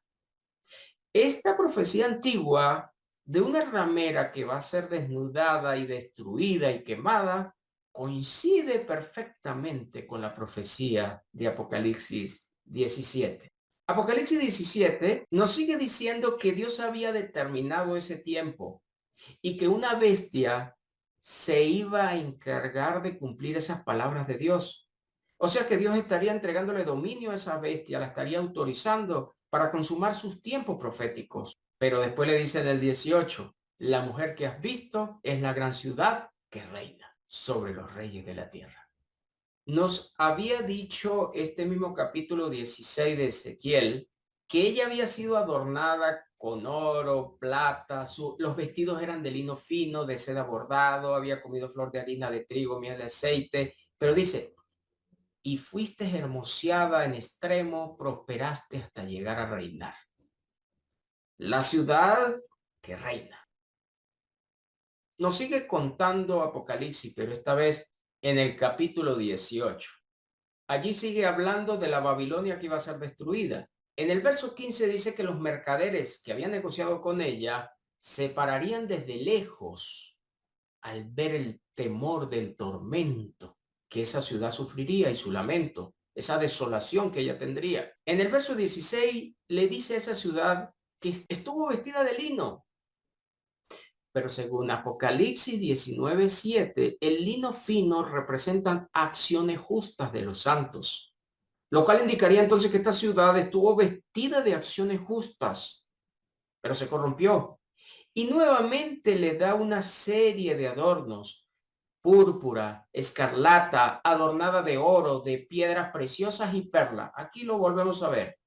Esta profecía antigua de una ramera que va a ser desnudada y destruida y quemada coincide perfectamente con la profecía de Apocalipsis 17. Apocalipsis 17 nos sigue diciendo que Dios había determinado ese tiempo y que una bestia se iba a encargar de cumplir esas palabras de Dios. O sea que Dios estaría entregándole dominio a esa bestia, la estaría autorizando para consumar sus tiempos proféticos. Pero después le dice en el 18, la mujer que has visto es la gran ciudad que reina sobre los reyes de la tierra. Nos había dicho este mismo capítulo 16 de Ezequiel que ella había sido adornada con oro, plata, los vestidos eran de lino fino, de seda bordado, había comido flor de harina de trigo, miel de aceite, pero dice, y fuiste hermoseada en extremo, prosperaste hasta llegar a reinar. La ciudad que reina. Nos sigue contando Apocalipsis, pero esta vez en el capítulo 18. Allí sigue hablando de la Babilonia que iba a ser destruida. En el verso 15 dice que los mercaderes que habían negociado con ella se pararían desde lejos al ver el temor del tormento que esa ciudad sufriría y su lamento, esa desolación que ella tendría. En el verso 16 le dice a esa ciudad que estuvo vestida de lino. Pero según Apocalipsis 19:7, el lino fino representa acciones justas de los santos, lo cual indicaría entonces que esta ciudad estuvo vestida de acciones justas, pero se corrompió. Y nuevamente le da una serie de adornos, púrpura, escarlata, adornada de oro, de piedras preciosas y perlas. Aquí lo volvemos a ver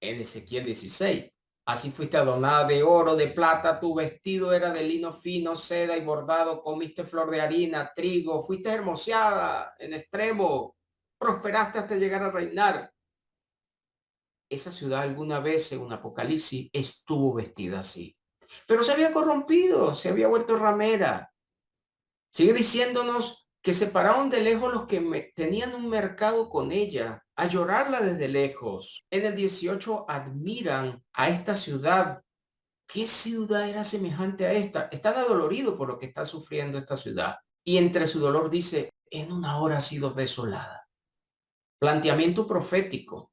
en Ezequiel 16. Así fuiste adornada de oro, de plata, tu vestido era de lino fino, seda y bordado, comiste flor de harina, trigo, fuiste hermoseada en extremo, prosperaste hasta llegar a reinar. Esa ciudad alguna vez, según Apocalipsis, estuvo vestida así. Pero se había corrompido, se había vuelto ramera. Sigue diciéndonos que se pararon de lejos los que tenían un mercado con ella, a llorarla desde lejos. En el 18 admiran a esta ciudad. ¿Qué ciudad era semejante a esta? Están adoloridos por lo que está sufriendo esta ciudad. Y entre su dolor dice, en una hora ha sido desolada. Planteamiento profético.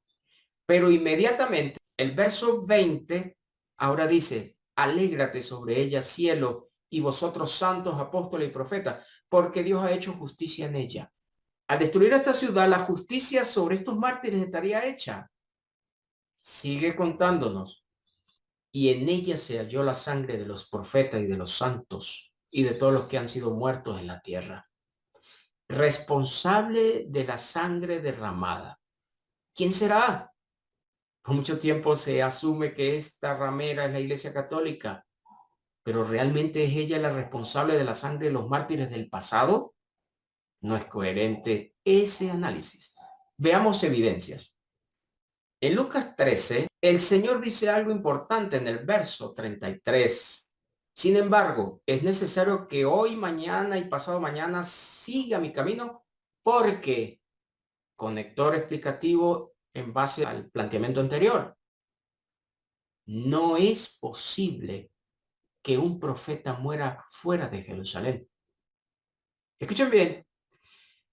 Pero inmediatamente el verso 20 ahora dice, alégrate sobre ella, cielo, y vosotros santos, apóstoles y profetas, porque Dios ha hecho justicia en ella. Al destruir esta ciudad, la justicia sobre estos mártires estaría hecha. Sigue contándonos. Y en ella se halló la sangre de los profetas y de los santos y de todos los que han sido muertos en la tierra. Responsable de la sangre derramada. ¿Quién será? Por mucho tiempo se asume que esta ramera es la Iglesia Católica, pero ¿realmente es ella la responsable de la sangre de los mártires del pasado? No es coherente ese análisis. Veamos evidencias. En Lucas 13, el Señor dice algo importante en el verso 33. Sin embargo, es necesario que hoy, mañana y pasado mañana siga mi camino porque, conector explicativo en base al planteamiento anterior, no es posible que un profeta muera fuera de Jerusalén. Escuchen bien,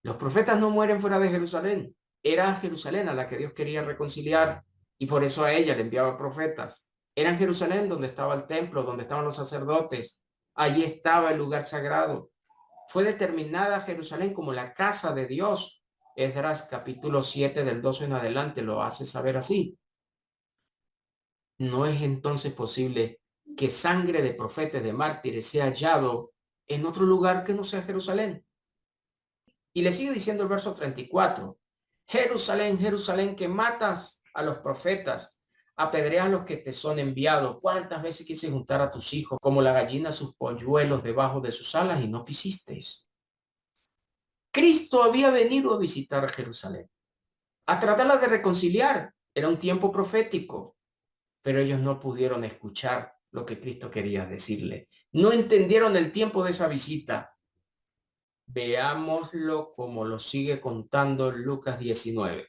los profetas no mueren fuera de Jerusalén. Era Jerusalén a la que Dios quería reconciliar y por eso a ella le enviaba profetas. Era en Jerusalén donde estaba el templo, donde estaban los sacerdotes. Allí estaba el lugar sagrado. Fue determinada Jerusalén como la casa de Dios. Esdras capítulo 7 del 12 en adelante lo hace saber así. ¿No es entonces posible que sangre de profetas, de mártires, sea hallado en otro lugar que no sea Jerusalén? Y le sigue diciendo el verso 34. Jerusalén, Jerusalén, que matas a los profetas, apedreas a los que te son enviados. ¿Cuántas veces quise juntar a tus hijos como la gallina sus polluelos debajo de sus alas y no quisisteis? Cristo había venido a visitar Jerusalén, a tratarla de reconciliar. Era un tiempo profético, pero ellos no pudieron escuchar lo que Cristo quería decirle. No entendieron el tiempo de esa visita. Veámoslo como lo sigue contando Lucas 19.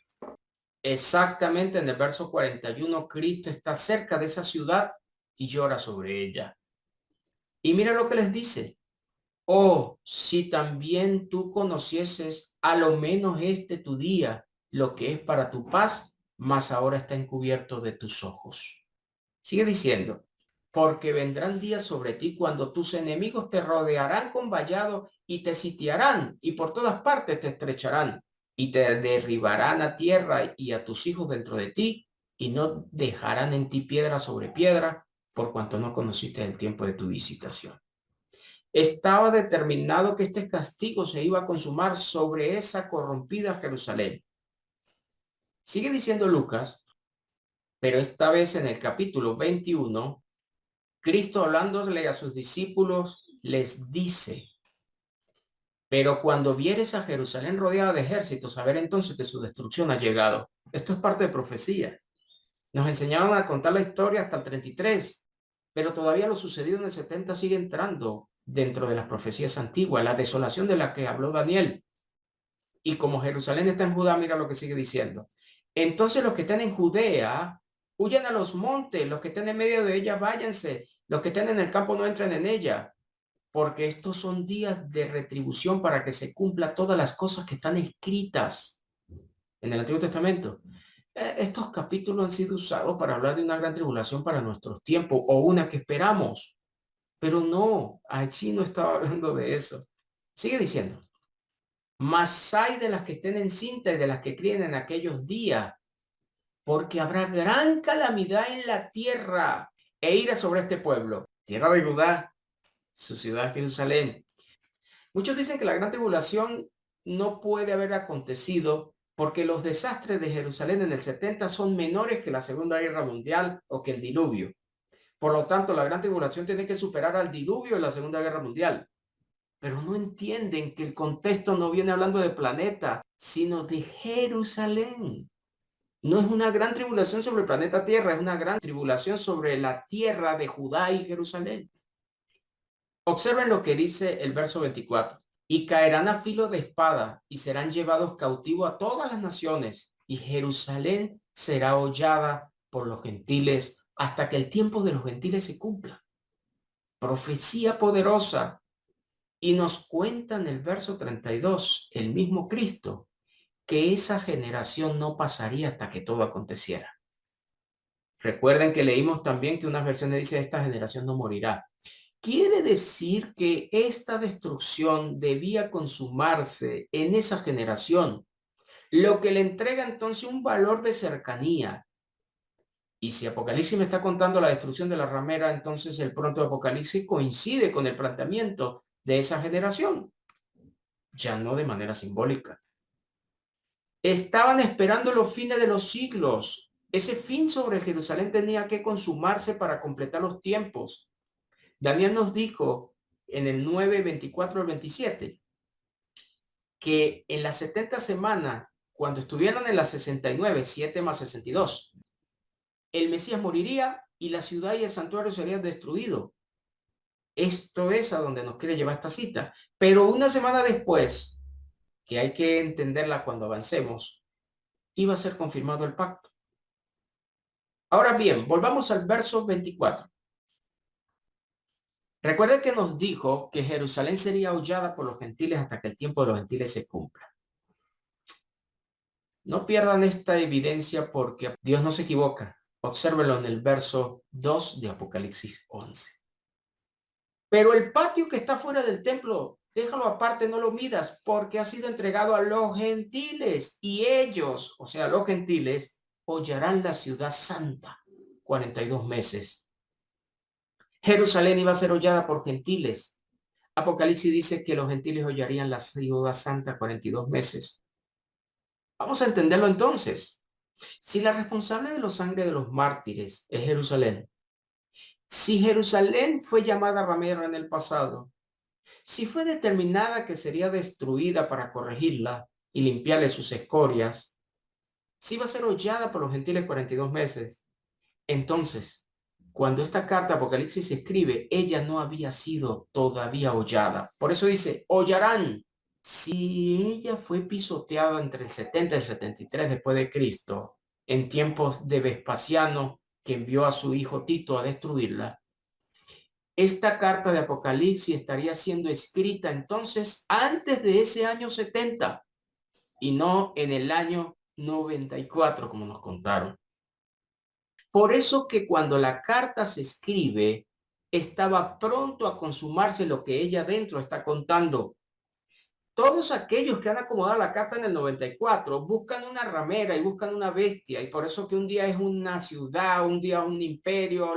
Exactamente en el verso 41, Cristo está cerca de esa ciudad y llora sobre ella. Y mira lo que les dice. Oh, si también tú conocieses a lo menos este tu día, lo que es para tu paz, mas ahora está encubierto de tus ojos. Sigue diciendo, porque vendrán días sobre ti cuando tus enemigos te rodearán con vallado y te sitiarán y por todas partes te estrecharán y te derribarán a tierra y a tus hijos dentro de ti y no dejarán en ti piedra sobre piedra por cuanto no conociste el tiempo de tu visitación. Estaba determinado que este castigo se iba a consumar sobre esa corrompida Jerusalén. Sigue diciendo Lucas, pero esta vez en el capítulo 21, Cristo hablándole a sus discípulos les dice, pero cuando vieres a Jerusalén rodeada de ejércitos, saber entonces que su destrucción ha llegado. Esto es parte de profecía. Nos enseñaron a contar la historia hasta el 33, pero todavía lo sucedido en el 70 sigue entrando dentro de las profecías antiguas, la desolación de la que habló Daniel. Y como Jerusalén está en Judá, mira lo que sigue diciendo. Entonces los que están en Judea, huyan a los montes, los que estén en medio de ella, váyanse, los que estén en el campo no entren en ella, porque estos son días de retribución para que se cumpla todas las cosas que están escritas en el Antiguo Testamento. Estos capítulos han sido usados para hablar de una gran tribulación para nuestros tiempos o una que esperamos, pero no, allí no estaba hablando de eso. Sigue diciendo, mas hay de las que estén encintas y de las que críen en aquellos días, porque habrá gran calamidad en la tierra e ira sobre este pueblo, tierra de Judá, su ciudad Jerusalén. Muchos dicen que la gran tribulación no puede haber acontecido porque los desastres de Jerusalén en el 70 son menores que la Segunda Guerra Mundial o que el diluvio. Por lo tanto, la gran tribulación tiene que superar al diluvio en la Segunda Guerra Mundial. Pero no entienden que el contexto no viene hablando del planeta, sino de Jerusalén. No es una gran tribulación sobre el planeta Tierra, es una gran tribulación sobre la tierra de Judá y Jerusalén. Observen lo que dice el verso 24. Y caerán a filo de espada y serán llevados cautivos a todas las naciones y Jerusalén será hollada por los gentiles hasta que el tiempo de los gentiles se cumpla. Profecía poderosa. Y nos cuenta en el verso 32, el mismo Cristo, que esa generación no pasaría hasta que todo aconteciera. Recuerden que leímos también que unas versiones dice esta generación no morirá. Quiere decir que esta destrucción debía consumarse en esa generación, lo que le entrega entonces un valor de cercanía. Y si Apocalipsis me está contando la destrucción de la ramera, entonces el pronto Apocalipsis coincide con el planteamiento de esa generación, ya no de manera simbólica. Estaban esperando los fines de los siglos. Ese fin sobre Jerusalén tenía que consumarse para completar los tiempos. Daniel nos dijo en el 9, 24 al 27 que en las 70 semanas cuando estuvieran en la 69, 7 más 62, el Mesías moriría y la ciudad y el santuario serían destruidos. Esto es a donde nos quiere llevar esta cita. Pero una semana después, que hay que entenderla cuando avancemos, iba a ser confirmado el pacto. Ahora bien, volvamos al verso 24. Recuerden que nos dijo que Jerusalén sería hollada por los gentiles hasta que el tiempo de los gentiles se cumpla. No pierdan esta evidencia porque Dios no se equivoca. Obsérvenlo en el verso 2 de Apocalipsis 11. Pero el patio que está fuera del templo, déjalo aparte, no lo midas, porque ha sido entregado a los gentiles y ellos, o sea, los gentiles, hollarán la ciudad santa 42 meses. Jerusalén iba a ser hollada por gentiles. Apocalipsis dice que los gentiles hollarían la ciudad santa 42 meses. Vamos a entenderlo entonces. Si la responsable de la sangre de los mártires es Jerusalén, si Jerusalén fue llamada ramera en el pasado, si fue determinada que sería destruida para corregirla y limpiarle sus escorias, si va a ser hollada por los gentiles 42 meses, entonces, cuando esta carta Apocalipsis se escribe, ella no había sido todavía hollada. Por eso dice, hollarán. Si ella fue pisoteada entre el 70 y el 73 después de Cristo, en tiempos de Vespasiano, que envió a su hijo Tito a destruirla, esta carta de Apocalipsis estaría siendo escrita entonces antes de ese año 70 y no en el año 94, como nos contaron. Por eso que cuando la carta se escribe, estaba pronto a consumarse lo que ella dentro está contando. Todos aquellos que han acomodado la carta en el 94 buscan una ramera y buscan una bestia, y por eso que un día es una ciudad, un día un imperio.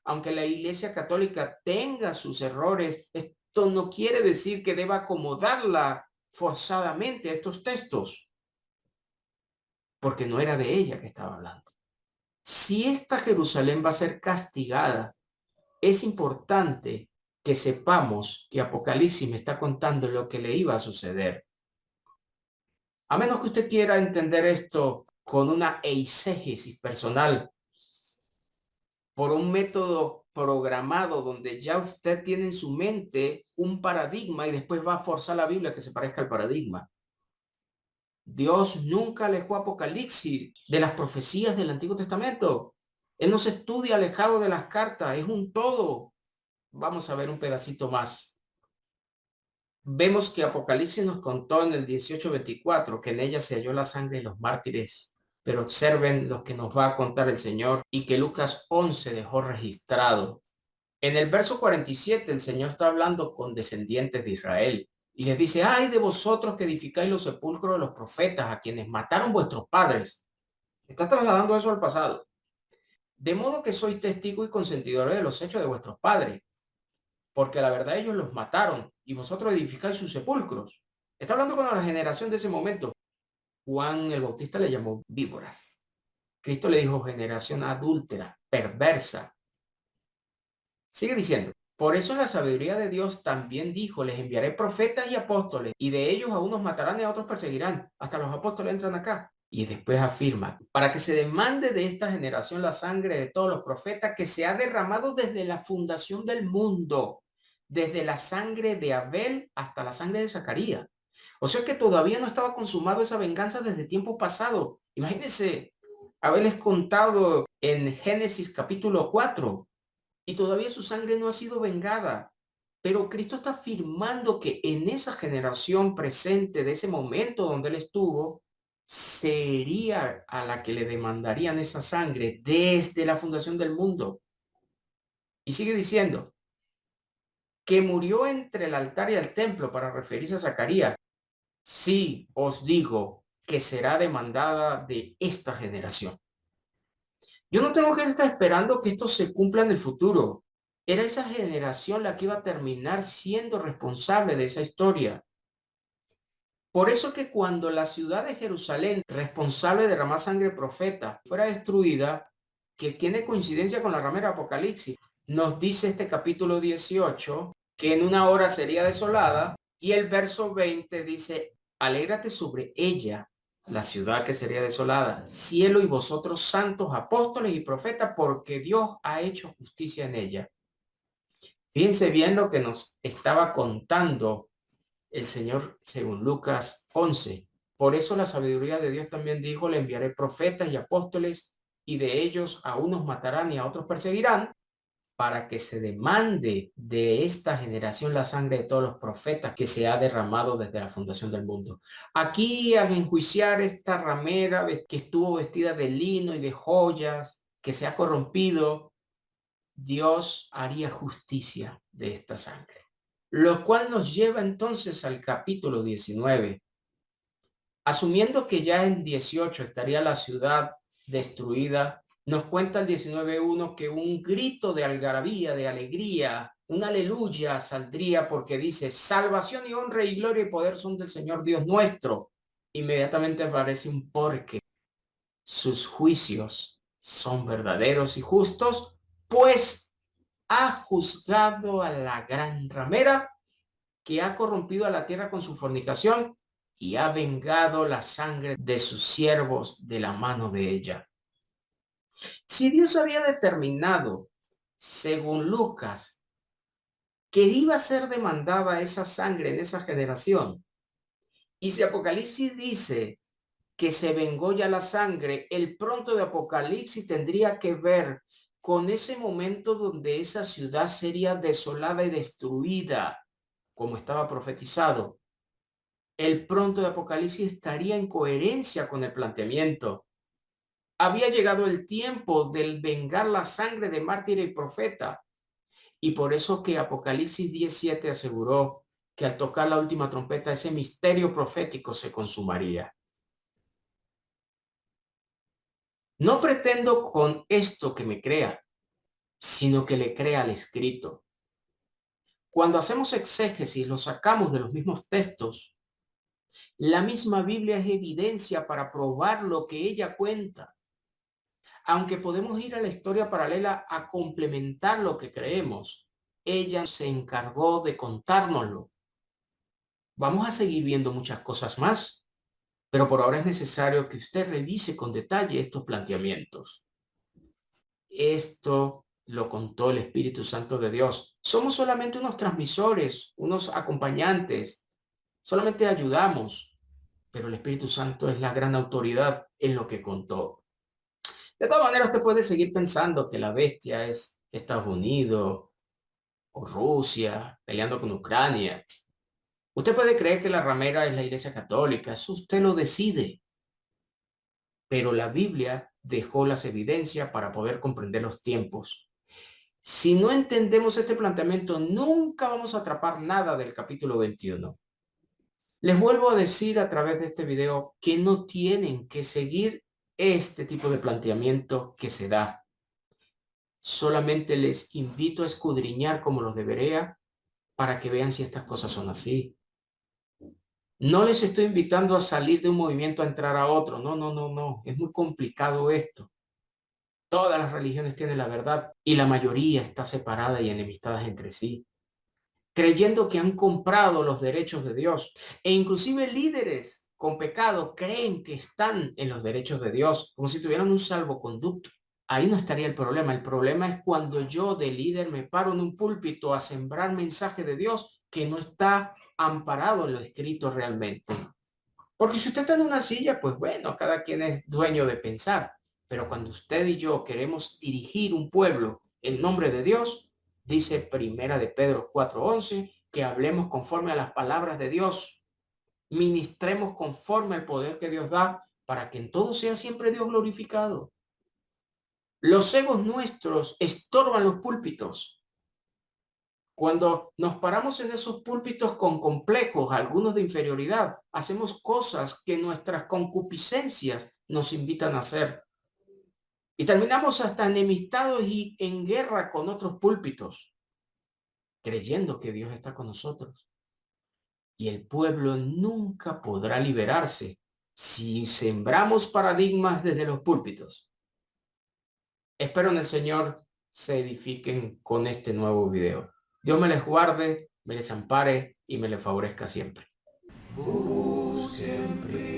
Aunque la Iglesia Católica tenga sus errores, esto no quiere decir que deba acomodarla forzadamente a estos textos, porque no era de ella que estaba hablando. Si esta Jerusalén va a ser castigada, es importante que sepamos que Apocalipsis me está contando lo que le iba a suceder. A menos que usted quiera entender esto con una eisegesis personal, por un método programado donde ya usted tiene en su mente un paradigma y después va a forzar la Biblia que se parezca al paradigma. Dios nunca alejó Apocalipsis de las profecías del Antiguo Testamento. Él no se estudia alejado de las cartas, es un todo. Vamos a ver un pedacito más. Vemos que Apocalipsis nos contó en el 18:24 que en ella se halló la sangre de los mártires. Pero observen lo que nos va a contar el Señor y que Lucas 11 dejó registrado. En el verso 47 el Señor está hablando con descendientes de Israel y les dice, ay de vosotros que edificáis los sepulcros de los profetas a quienes mataron vuestros padres. Está trasladando eso al pasado. De modo que sois testigos y consentidores de los hechos de vuestros padres, porque la verdad ellos los mataron y vosotros edificáis sus sepulcros. Está hablando con la generación de ese momento. Juan el Bautista le llamó víboras. Cristo le dijo generación adúltera, perversa. Sigue diciendo, por eso la sabiduría de Dios también dijo, les enviaré profetas y apóstoles, y de ellos a unos matarán y a otros perseguirán. Hasta los apóstoles entran acá. Y después afirma, para que se demande de esta generación la sangre de todos los profetas que se ha derramado desde la fundación del mundo, desde la sangre de Abel hasta la sangre de Zacarías. O sea que todavía no estaba consumado esa venganza desde tiempo pasado. Imagínense haberles contado en Génesis capítulo 4 y todavía su sangre no ha sido vengada. Pero Cristo está afirmando que en esa generación presente de ese momento donde él estuvo, sería a la que le demandarían esa sangre desde la fundación del mundo. Y sigue diciendo que murió entre el altar y el templo para referirse a Zacarías. Sí, os digo que será demandada de esta generación. Yo no tengo que estar esperando que esto se cumpla en el futuro. Era esa generación la que iba a terminar siendo responsable de esa historia. Por eso que cuando la ciudad de Jerusalén, responsable de derramar sangre profeta, fuera destruida, que tiene coincidencia con la ramera Apocalipsis, nos dice este capítulo 18 que en una hora sería desolada y el verso 20 dice, alégrate sobre ella la ciudad que sería desolada, cielo y vosotros santos, apóstoles y profetas, porque Dios ha hecho justicia en ella. Fíjense bien lo que nos estaba contando el Señor según Lucas 11. Por eso la sabiduría de Dios también dijo, le enviaré profetas y apóstoles, y de ellos a unos matarán y a otros perseguirán, para que se demande de esta generación la sangre de todos los profetas que se ha derramado desde la fundación del mundo. Aquí al enjuiciar esta ramera que estuvo vestida de lino y de joyas, que se ha corrompido, Dios haría justicia de esta sangre. Lo cual nos lleva entonces al capítulo 19. Asumiendo que ya en 18 estaría la ciudad destruida, nos cuenta el 19:1 que un grito de algarabía, de alegría, un aleluya saldría porque dice, salvación y honra y gloria y poder son del Señor Dios nuestro. Inmediatamente aparece un porque. Sus juicios son verdaderos y justos, pues ha juzgado a la gran ramera que ha corrompido a la tierra con su fornicación y ha vengado la sangre de sus siervos de la mano de ella. Si Dios había determinado, según Lucas, que iba a ser demandada esa sangre en esa generación, y si Apocalipsis dice que se vengó ya la sangre, el pronto de Apocalipsis tendría que ver con ese momento donde esa ciudad sería desolada y destruida, como estaba profetizado. El pronto de Apocalipsis estaría en coherencia con el planteamiento. Había llegado el tiempo del vengar la sangre de mártir y profeta, y por eso que Apocalipsis 17 aseguró que al tocar la última trompeta ese misterio profético se consumaría. No pretendo con esto que me crea, sino que le crea al escrito. Cuando hacemos exégesis, lo sacamos de los mismos textos. La misma Biblia es evidencia para probar lo que ella cuenta. Aunque podemos ir a la historia paralela a complementar lo que creemos, ella se encargó de contárnoslo. Vamos a seguir viendo muchas cosas más, pero por ahora es necesario que usted revise con detalle estos planteamientos. Esto lo contó el Espíritu Santo de Dios. Somos solamente unos transmisores, unos acompañantes, solamente ayudamos, pero el Espíritu Santo es la gran autoridad en lo que contó. De todas maneras, usted puede seguir pensando que la bestia es Estados Unidos o Rusia peleando con Ucrania. Usted puede creer que la ramera es la Iglesia Católica, eso usted lo decide. Pero la Biblia dejó las evidencias para poder comprender los tiempos. Si no entendemos este planteamiento, nunca vamos a atrapar nada del capítulo 21. Les vuelvo a decir a través de este video que no tienen que seguir este tipo de planteamiento que se da. Solamente les invito a escudriñar como los debería para que vean si estas cosas son así. No les estoy invitando a salir de un movimiento a entrar a otro. No, no, no, no. Es muy complicado esto. Todas las religiones tienen la verdad y la mayoría está separada y enemistadas entre sí, creyendo que han comprado los derechos de Dios. E inclusive líderes con pecado creen que están en los derechos de Dios, como si tuvieran un salvoconducto. Ahí no estaría el problema. El problema es cuando yo de líder me paro en un púlpito a sembrar mensaje de Dios que no está amparado en lo escrito realmente. Porque si usted está en una silla, pues bueno, cada quien es dueño de pensar. Pero cuando usted y yo queremos dirigir un pueblo en nombre de Dios, dice Primera de Pedro 4:11, que hablemos conforme a las palabras de Dios, ministremos conforme al poder que Dios da, para que en todo sea siempre Dios glorificado. Los egos nuestros estorban los púlpitos. Cuando nos paramos en esos púlpitos con complejos, algunos de inferioridad, hacemos cosas que nuestras concupiscencias nos invitan a hacer. Y terminamos hasta enemistados y en guerra con otros púlpitos, creyendo que Dios está con nosotros. Y el pueblo nunca podrá liberarse si sembramos paradigmas desde los púlpitos. Espero en el Señor se edifiquen con este nuevo video. Dios me les guarde, me les ampare y me les favorezca siempre. Siempre